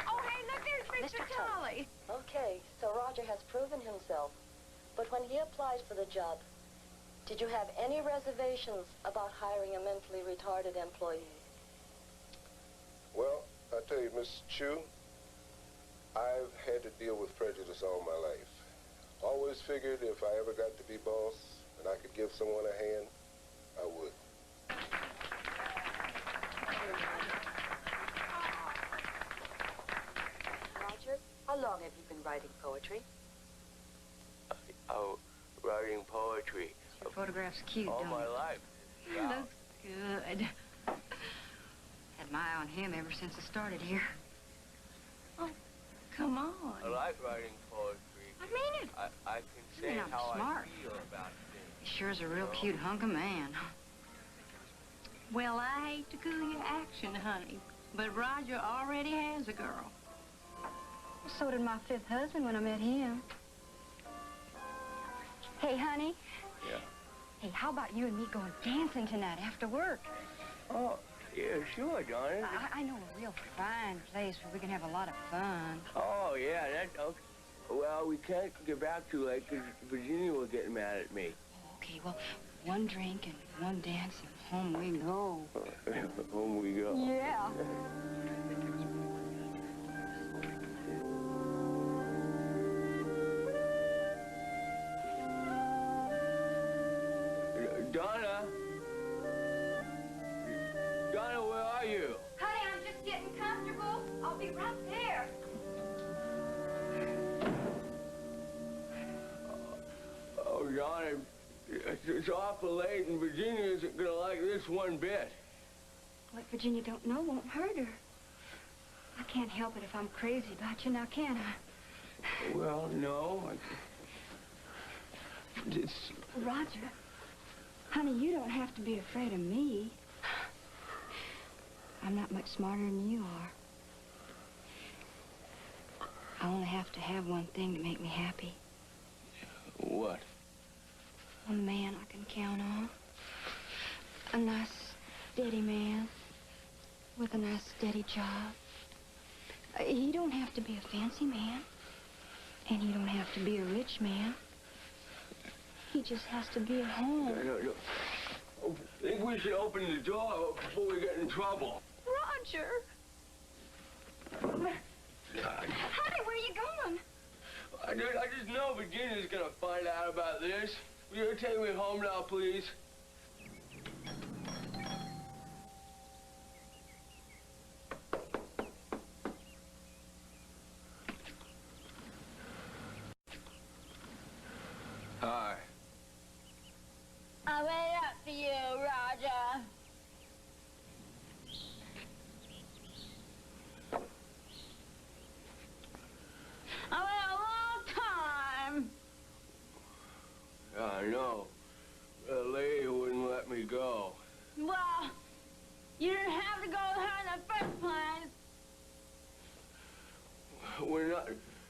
Oh, hey, look, there's Mr. Tolley. Okay, so Roger has proven himself. But when he applies for the job, Did you have any reservations about hiring a mentally retarded employee? Well, I tell you, Miss Chu, I've had to deal with prejudice all my life. Always figured if I ever got to be boss and I could give someone a hand, I would. Roger, how long have you been writing poetry? Oh, writing poetry. Your photograph's cute, All don't my it? life. Looks good. Had my eye on him ever since I started here. Oh, come on. I like writing poetry. I mean it. I can I say mean, I'm how smart. I feel about things. He sure is a real cute hunk of man. Well, I hate to cool your action, honey, but Roger already has a girl. So did my fifth husband when I met him. Hey, honey. Yeah. Hey, how about you and me going dancing tonight after work? Oh, yeah, sure, Donna. I know a real fine place where we can have a lot of fun. Oh, yeah, that's okay. Well, we can't get back too late because Virginia will get mad at me. Okay, well, one drink and one dance and home we go. Home we go. Yeah. Donna? Donna, where are you? Honey, I'm just getting comfortable. I'll be right there. Oh, Donna, it's awful late and Virginia isn't going to like this one bit. What Virginia don't know won't hurt her. I can't help it if I'm crazy about you now, can I? Well, no. It's... Roger, honey, you don't have to be afraid of me. I'm not much smarter than you are. I only have to have one thing to make me happy. What? One man I can count on. A nice, steady man with a nice, steady job. He don't have to be a fancy man. And he don't have to be a rich man. He just has to be at home. No. I think we should open the door before we get in trouble. Roger! Honey, where are you going? I just know Virginia's gonna find out about this. Will you take me home now, please? Hi. I waited up for you, Roger. I waited a long time. Yeah, I know. The lady wouldn't let me go. Well, you didn't have to go with her in the first place.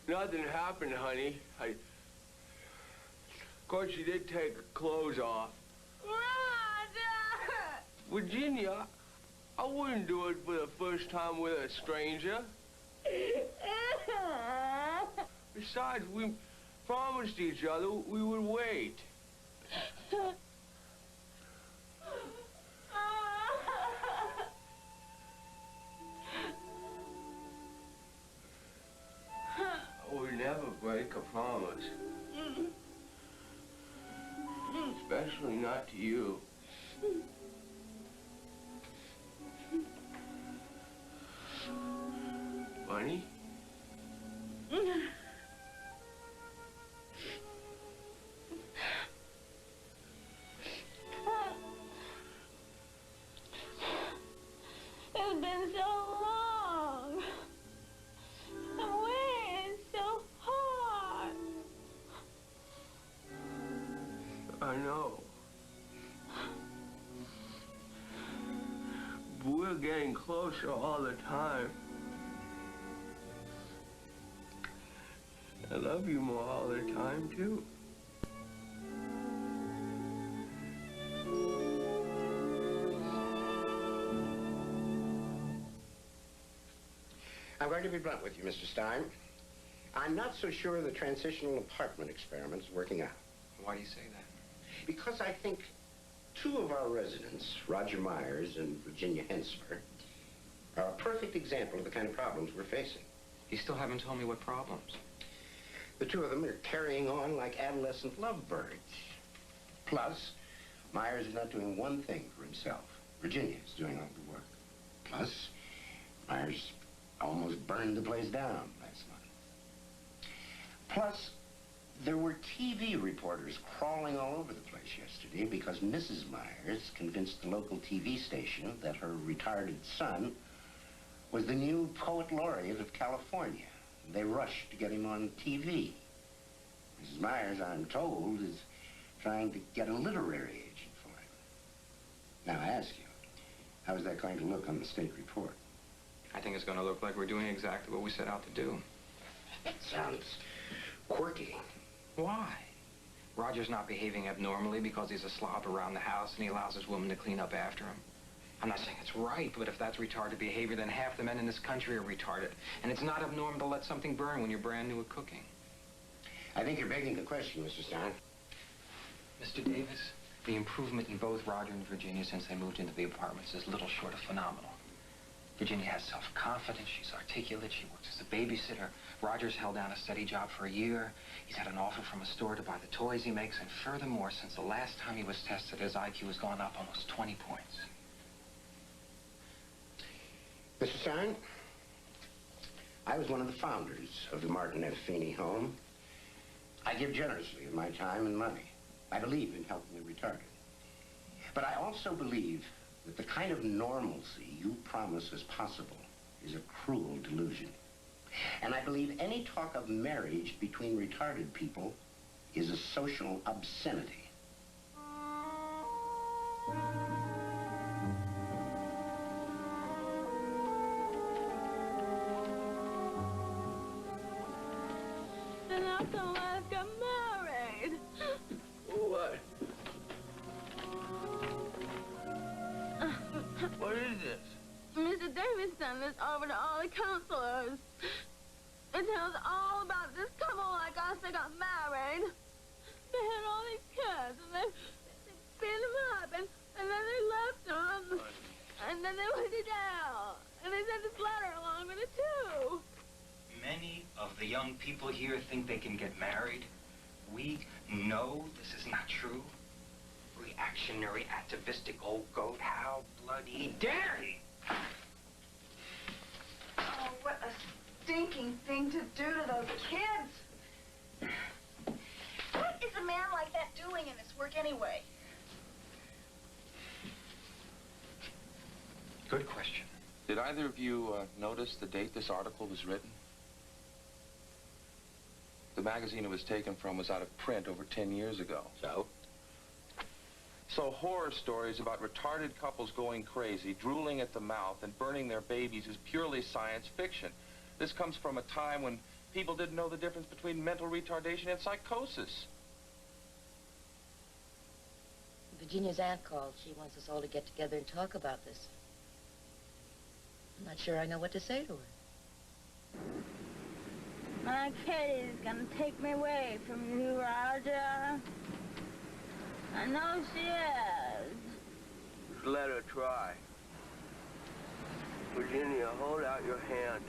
Nothing happened, honey. Of course, she did take her clothes off. Roger! Virginia, I wouldn't do it for the first time with a stranger. Besides, we promised each other we would wait. I would never break a promise. Especially not to you. Bunny? It's been so long. I'm waiting so hard. I know. We're getting closer all the time. I love you more all the time, too. I'm going to be blunt with you, Mr. Stein. I'm not so sure the transitional apartment experiment's working out. Why do you say that? Because I think two of our residents, Roger Myers and Virginia Hensler, are a perfect example of the kind of problems we're facing. You still haven't told me what problems. The two of them are carrying on like adolescent lovebirds. Plus, Myers is not doing one thing for himself. Virginia is doing all the work. Plus, Myers almost burned the place down last month. Plus, there were TV reporters crawling all over the place yesterday because Mrs. Myers convinced the local TV station that her retarded son was the new poet laureate of California. They rushed to get him on TV. Mrs. Myers, I'm told, is trying to get a literary agent for him. Now, I ask you, how is that going to look on the state report? I think it's going to look like we're doing exactly what we set out to do. It sounds quirky. Why? Roger's not behaving abnormally because he's a slob around the house and he allows his woman to clean up after him. I'm not saying it's right, but if that's retarded behavior, then half the men in this country are retarded. And it's not abnormal to let something burn when you're brand new at cooking. I think you're begging the question, Mr. Stein. Mr. Davis, the improvement in both Roger and Virginia since they moved into the apartments is little short of phenomenal. Virginia has self-confidence, she's articulate, she works as a babysitter. Roger's held down a steady job for a year. He's had an offer from a store to buy the toys he makes, and furthermore, since the last time he was tested, his IQ has gone up almost 20 points. Mr. Stein, I was one of the founders of the Martin F. Feeney home. I give generously of my time and money. I believe in helping the retarded. But I also believe that the kind of normalcy you promise as possible is a cruel delusion. And I believe any talk of marriage between retarded people is a social obscenity. And after I got married. What? What is this? Mr. Davis sent this over to all the counselors. It tells all about this couple like us that got married. They had all these kids, and they beat them up, and then they left them, and then they went to jail. And they sent this letter along with it, too. Many of the young people here think they can get married. We know this is not true. Reactionary, atavistic old goat, how bloody dare he! Oh, what a stinking thing to do to those kids. What is a man like that doing in this work anyway? Good question. Did either of you notice the date this article was written? The magazine it was taken from was out of print over 10 years ago. So horror stories about retarded couples going crazy, drooling at the mouth, and burning their babies is purely science fiction. This comes from a time when people didn't know the difference between mental retardation and psychosis. Virginia's aunt called. She wants us all to get together and talk about this. I'm not sure I know what to say to her. My kid is gonna take me away from you, Roger. I know she is. Just let her try. Virginia, hold out your hand.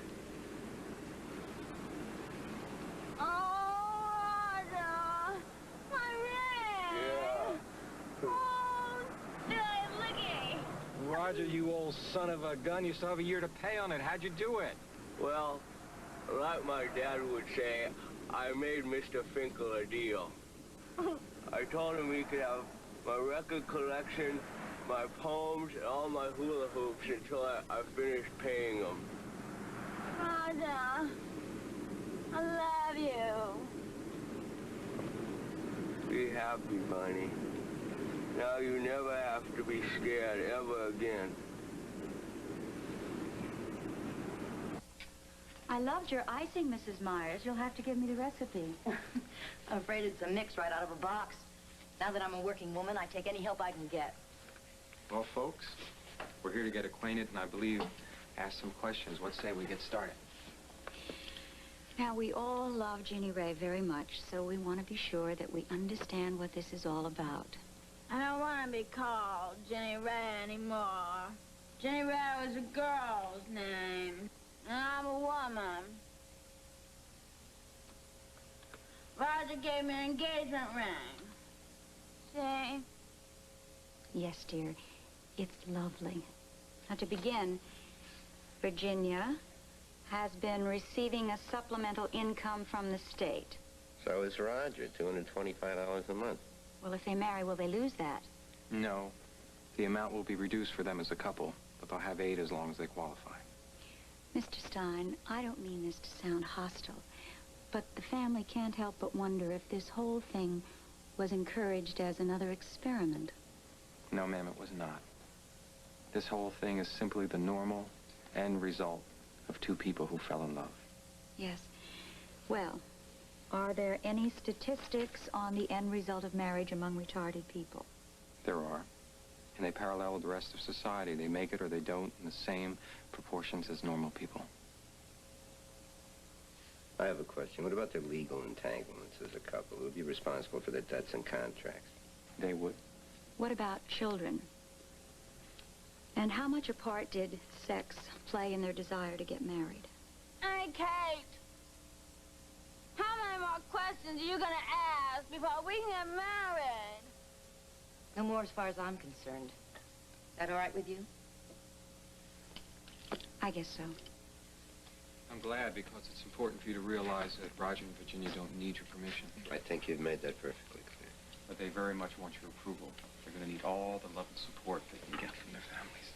Oh, Roger! My ring! Yeah. Oh, Licky! Roger, you old son of a gun, you still have a year to pay on it. How'd you do it? Well, like my dad would say, I made Mr. Finkel a deal. I told him he could have my record collection, my poems, and all my hula hoops until I finished paying him. Roger, I love you. Be happy, Bunny. Now you never have to be scared ever again. I loved your icing, Mrs. Myers. You'll have to give me the recipe. I'm afraid it's a mix right out of a box. Now that I'm a working woman, I take any help I can get. Well, folks, we're here to get acquainted and I believe ask some questions. What say we get started? Now, we all love Jeannie Ray very much, so we want to be sure that we understand what this is all about. I don't want to be called Jenny Ray anymore. Jenny Ray was a girl's name, and I'm a woman. Roger gave me an engagement ring. See? Yes, dear. It's lovely. Now, to begin, Virginia has been receiving a supplemental income from the state. So is Roger, $225 a month. Well, if they marry, will they lose that? No. The amount will be reduced for them as a couple, but they'll have aid as long as they qualify. Mr. Stein, I don't mean this to sound hostile, but the family can't help but wonder if this whole thing was encouraged as another experiment. No, ma'am, it was not. This whole thing is simply the normal end result of two people who fell in love. Yes. Well, are there any statistics on the end result of marriage among retarded people? There are. And they parallel the rest of society. They make it or they don't in the same proportions as normal people. I have a question. What about their legal entanglements as a couple? Who would be responsible for their debts and contracts? They would. What about children? And how much a part did sex play in their desire to get married? Hey, Kate. How many more questions are you going to ask before we can get married? No more as far as I'm concerned. That all right with you? I guess so. I'm glad because it's important for you to realize that Roger and Virginia don't need your permission. I think you've made that perfectly clear. But they very much want your approval. They're going to need all the love and support they can get from their families.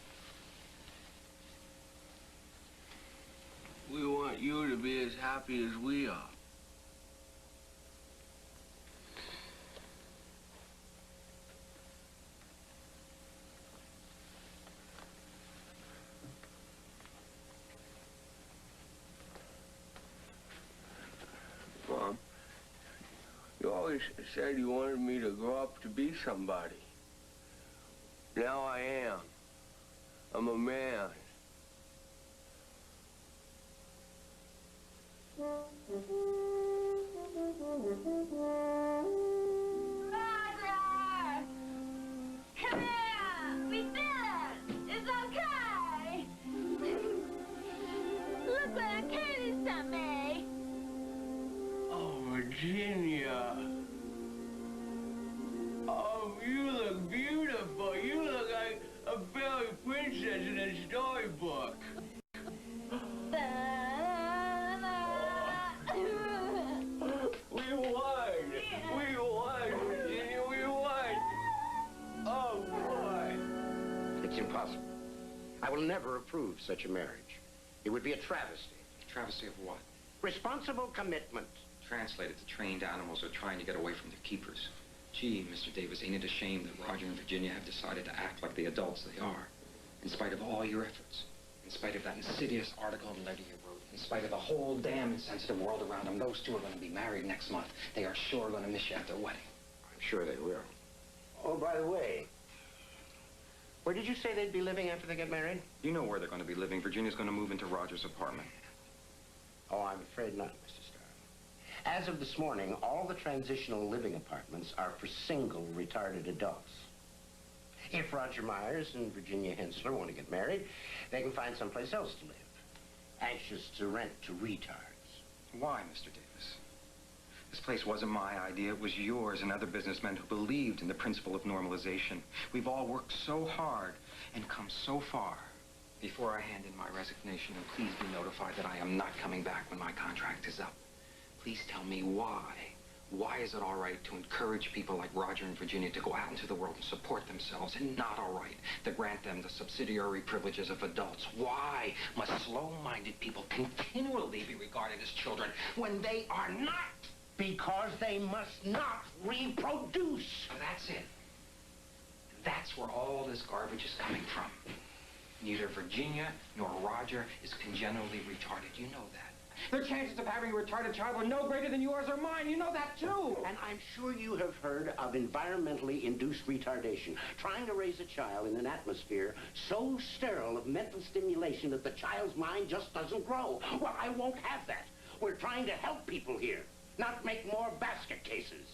We want you to be as happy as we are. Mom, you always said you wanted me to grow up to be somebody. Now I am. I'm a man. Roger! Come here! We did it! It's okay! Look what Katie sent me! Oh, Virginia. Oh, you look beautiful. You look like a fairy princess in a storybook. We won! We won, Virginia, we won! Oh, boy! It's impossible. I will never approve such a marriage. It would be a travesty. Travesty of what? Responsible commitment. Translated to trained animals are trying to get away from their keepers. Gee, Mr. Davis, ain't it a shame that Roger and Virginia have decided to act like the adults they are? In spite of all your efforts, in spite of that insidious article and letter you wrote, in spite of the whole damn insensitive world around them, those two are going to be married next month. They are sure going to miss you at their wedding. I'm sure they will. Oh, by the way, where did you say they'd be living after they get married? You know where they're going to be living. Virginia's going to move into Roger's apartment. Oh, I'm afraid not, Mr. Starr. As of this morning, all the transitional living apartments are for single retarded adults. If Roger Myers and Virginia Hensler want to get married, they can find someplace else to live. Anxious to rent to retards. Why, Mr. Davis? This place wasn't my idea. It was yours and other businessmen who believed in the principle of normalization. We've all worked so hard and come so far. Before I hand in my resignation, and please be notified that I am not coming back when my contract is up. Please tell me why. Why is it all right to encourage people like Roger and Virginia to go out into the world and support themselves, and not all right to grant them the subsidiary privileges of adults? Why must slow-minded people continually be regarded as children when they are not? Because they must not reproduce. That's it. That's where all this garbage is coming from. Neither Virginia nor Roger is congenitally retarded. You know that. Their chances of having a retarded child are no greater than yours or mine. You know that, too. And I'm sure you have heard of environmentally induced retardation. Trying to raise a child in an atmosphere so sterile of mental stimulation that the child's mind just doesn't grow. Well, I won't have that. We're trying to help people here, not make more basket cases.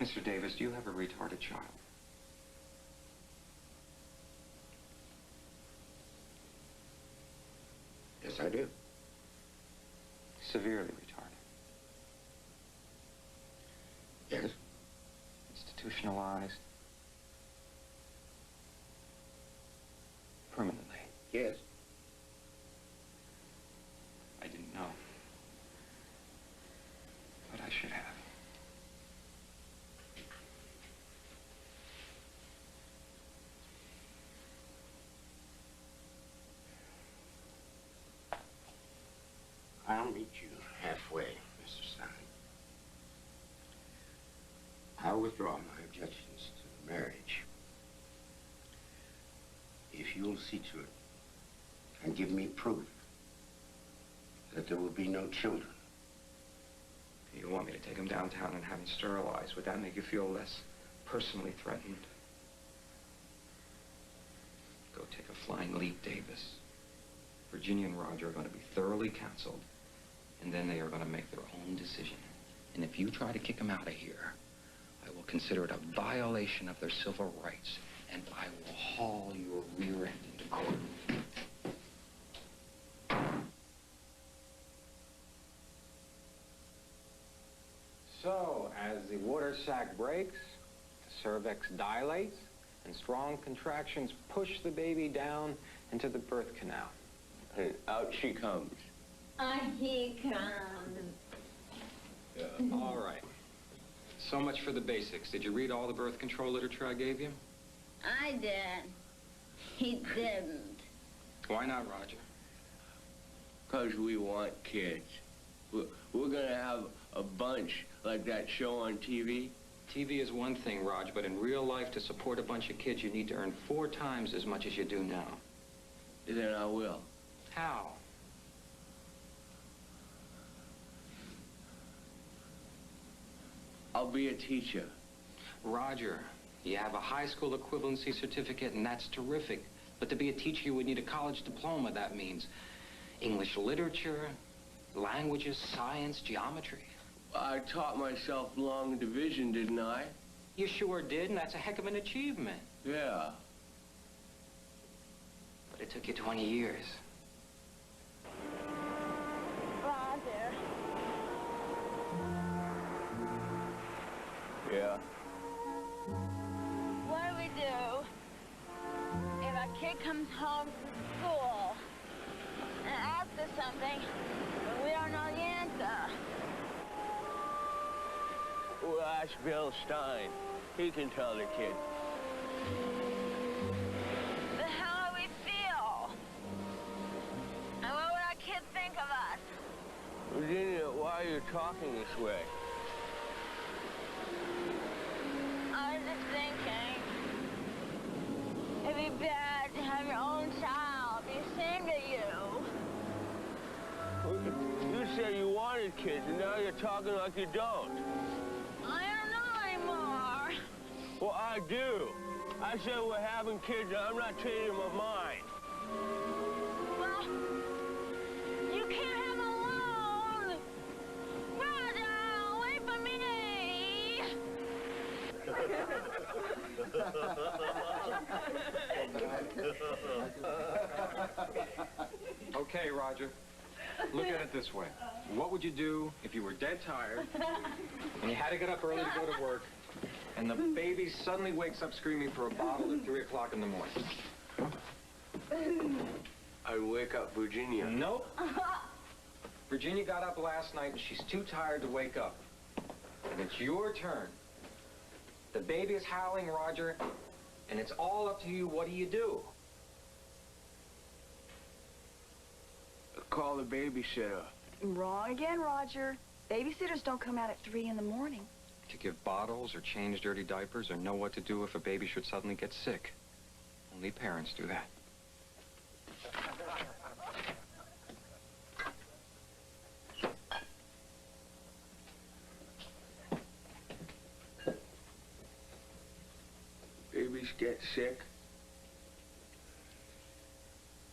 Mr. Davis, do you have a retarded child? Yes, I do. Severely retarded. Yes? Institutionalized. Permanently. Yes. I didn't know. But I should have. I'll meet you halfway, Mr. Stein. I'll withdraw my objections to the marriage if you'll see to it and give me proof that there will be no children. You want me to take him downtown and have him sterilized? Would that make you feel less personally threatened? Go take a flying leap, Davis. Virginia and Roger are going to be thoroughly counseled, and then they are going to make their own decision. And if you try to kick them out of here, I will consider it a violation of their civil rights, and I will haul your rear end into court. So, as the water sac breaks, the cervix dilates, and strong contractions push the baby down into the birth canal. And out she comes. He comes. All right. So much for the basics. Did you read all the birth control literature I gave you? I did. He didn't. Why not, Roger? 'Cause we want kids. We're gonna have a bunch like that show on TV. TV is one thing, Raj, but in real life, to support a bunch of kids, you need to earn 4 times as much as you do now. Then I will. How? I'll be a teacher. Roger, you have a high school equivalency certificate, and that's terrific. But to be a teacher, you would need a college diploma. That means English literature, languages, science, geometry. I taught myself long division, didn't I? You sure did, and that's a heck of an achievement. Yeah. But it took you 20 years. Roger. Yeah. What do we do if a kid comes home from school and asks us something but we don't know the answer? Well, ask Bill Stein. He can tell the kid. Then how do we feel? And what would our kids think of us? Virginia, why are you talking this way? I was just thinking, it'd be bad to have your own child be ashamed of you. You said you wanted kids, and now you're talking like you don't. I don't know anymore. Well, I do. I said we're having kids, and I'm not treating them of mine. Well, you can't have them alone. Roger, wait for me. Okay, Roger. Look at it this way. What would you do if you were dead tired and you had to get up early to go to work and the baby suddenly wakes up screaming for a bottle at 3 o'clock in the morning? I'd wake up Virginia. Nope. Virginia got up last night and she's too tired to wake up. And it's your turn. The baby is howling, Roger, and it's all up to you. What do you do? Call the babysitter. Wrong again, Roger. Babysitters don't come out at 3 in the morning. To give bottles or change dirty diapers or know what to do if a baby should suddenly get sick. Only parents do that. Babies get sick.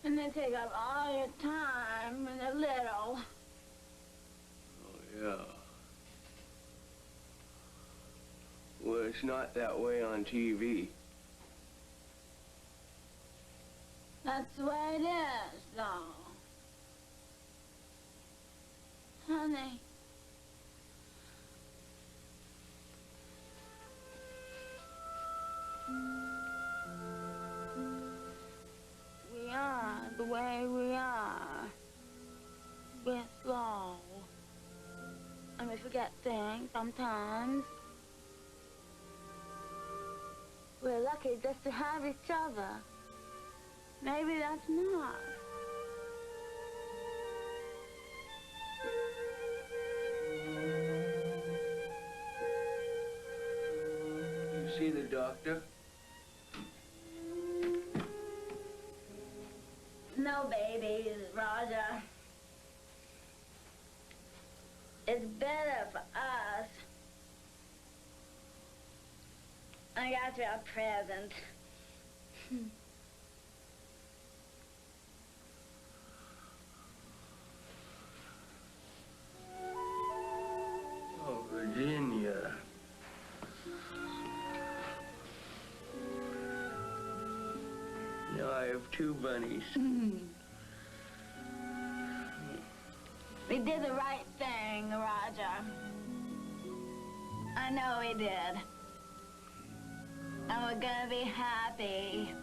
And they take up all your time when they're little. Oh, yeah. it's not that way on TV. That's the way it is, though. Honey. We are the way we are. We're slow. And we forget things sometimes. We're lucky just to have each other. Maybe that's not. You see the doctor? No babies, Roger. It's better for us. I got you a present. Oh, Virginia. Now I have two bunnies. We did the right thing, Roger. I know we did. And we're gonna be happy.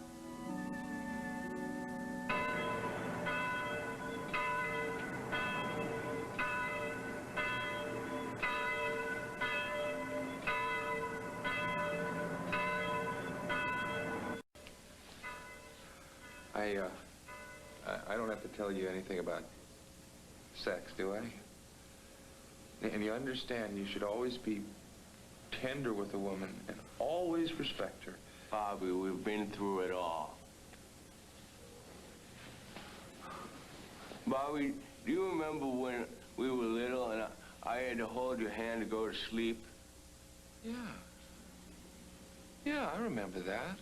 I don't have to tell you anything about sex, do I? And you understand you should always be tender with a woman and always respect her. Bobby, we've been through it all. Bobby, do you remember when we were little and I had to hold your hand to go to sleep? Yeah. Yeah, I remember that.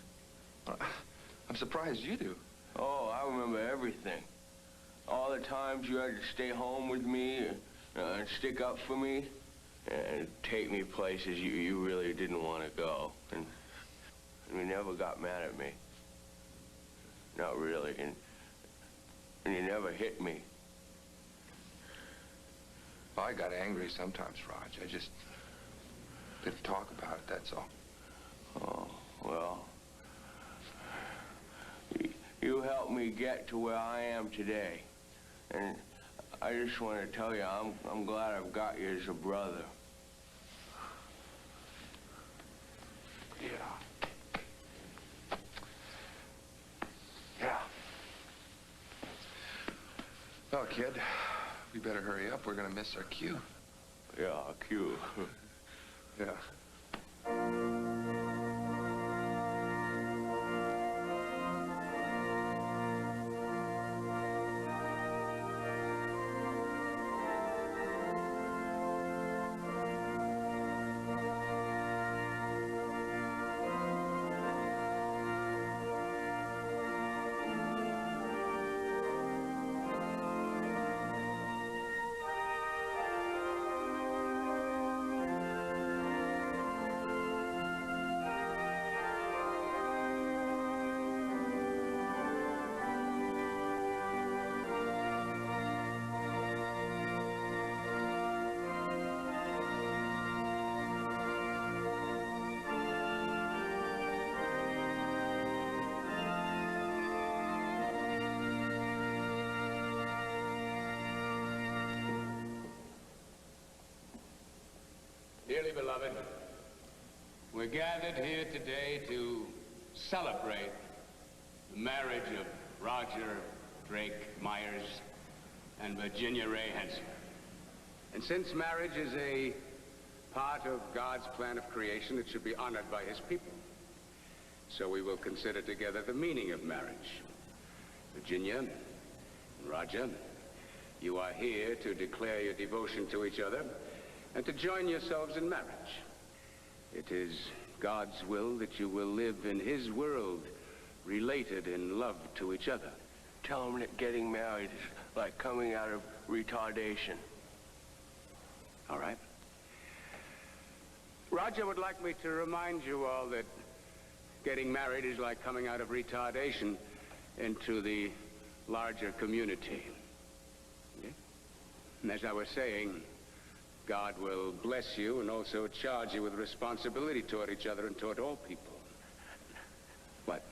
I'm surprised you do. Oh, I remember everything. All the times you had to stay home with me and stick up for me and take me places you really didn't want to go. And you never got mad at me. Not really. And you never hit me. Well, I got angry sometimes, Raj. I just didn't talk about it, that's all. Oh, well. You helped me get to where I am today. And I just want to tell you, I'm glad I've got you as a brother. Yeah. Yeah. Well, kid, we better hurry up. We're gonna miss our cue. Yeah, cue. Yeah. Dearly beloved, we're gathered here today to celebrate the marriage of Roger Drake Myers and Virginia Ray Henson. And since marriage is a part of God's plan of creation, it should be honored by his people. So we will consider together the meaning of marriage. Virginia and Roger, you are here to declare your devotion to each other and to join yourselves in marriage. It is God's will that you will live in his world, related in love to each other. Tell him that getting married is like coming out of retardation. All right? Roger Roger would like me to remind you all that getting married is like coming out of retardation into the larger community. Okay? And as I was saying, God will bless you and also charge you with responsibility toward each other and toward all people. What?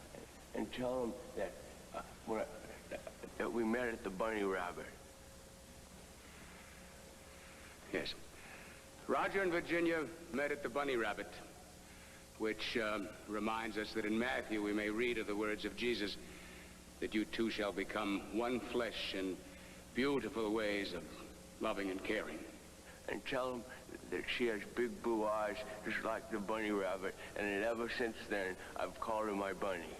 And tell him that, that we met at the Bunny Rabbit. Yes. Roger and Virginia met at the Bunny Rabbit, which reminds us that in Matthew we may read of the words of Jesus, that you two shall become one flesh in beautiful ways of loving and caring. And tell him that she has big blue eyes just like the Bunny Rabbit, and that ever since then I've called her my bunny.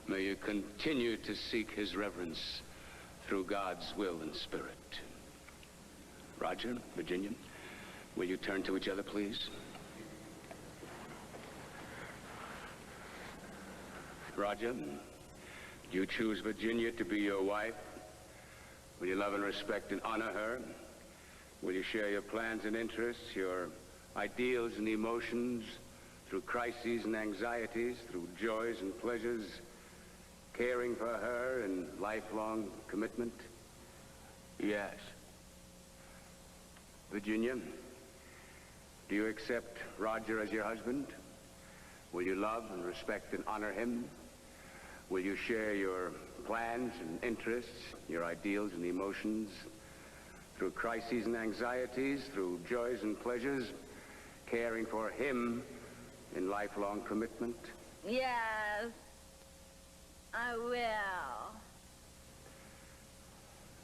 May you continue to seek his reverence through God's will and spirit. Roger, Virginia, will you turn to each other, please? Roger, do you choose Virginia to be your wife? Will you love and respect and honor her? Will you share your plans and interests, your ideals and emotions, through crises and anxieties, through joys and pleasures, caring for her in lifelong commitment? Yes. Virginia, do you accept Roger as your husband? Will you love and respect and honor him? Will you share your plans and interests, your ideals and emotions, through crises and anxieties, through joys and pleasures, caring for him in lifelong commitment? Yes, I will.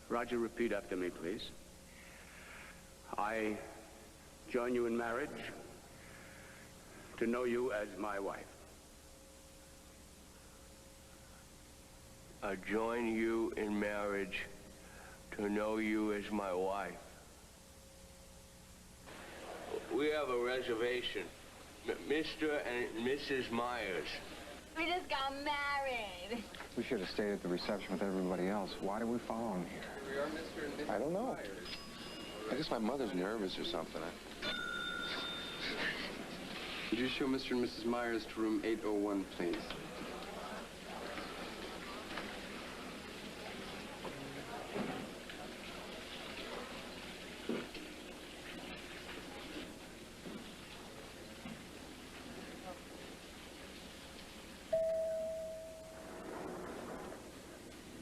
Roger, repeat after me, please. I join you in marriage to know you as my wife. I join you in marriage to know you as my wife. We have a reservation. Mr. and Mrs. Myers. We just got married. We should have stayed at the reception with everybody else. Why did we follow him here? Here we are, Mr. and Mrs. I don't know. Myers. I guess my mother's nervous or something. Would you show Mr. and Mrs. Myers to room 801, please?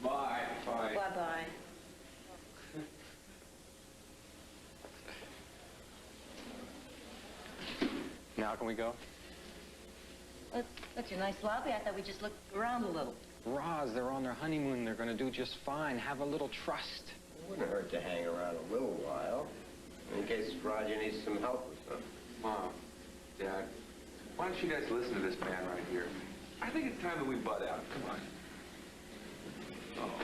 Bye. Bye. Bye-bye. Now can we go? That's your nice lobby. I thought we'd just look around a little. Roz, they're on their honeymoon. They're going to do just fine. Have a little trust. It wouldn't hurt to hang around a little while, in case Roger needs some help with something. Mom, Dad, why don't you guys listen to this man right here? I think it's time that we butt out. Come on. Oh, boy.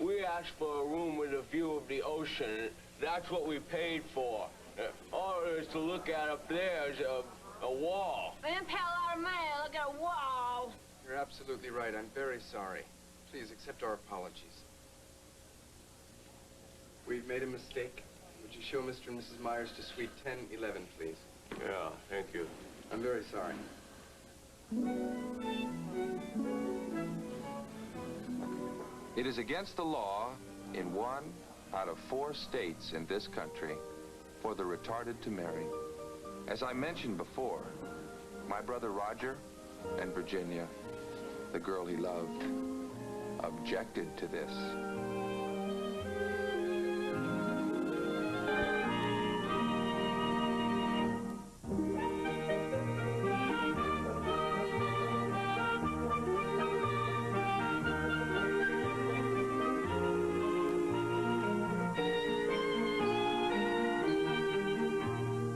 We asked for a room with a view of the ocean. That's what we paid for. All there is to look at up there is a wall. We didn't pay a lot of money to look at a wall. You're absolutely right. I'm very sorry. Please accept our apologies. We've made a mistake. Would you show Mr. and Mrs. Myers to suite 1011, please? Yeah, thank you. I'm very sorry. It is against the law in 1 out of 4 states in this country for the retarded to marry. As I mentioned before, my brother Roger and Virginia, the girl he loved, objected to this.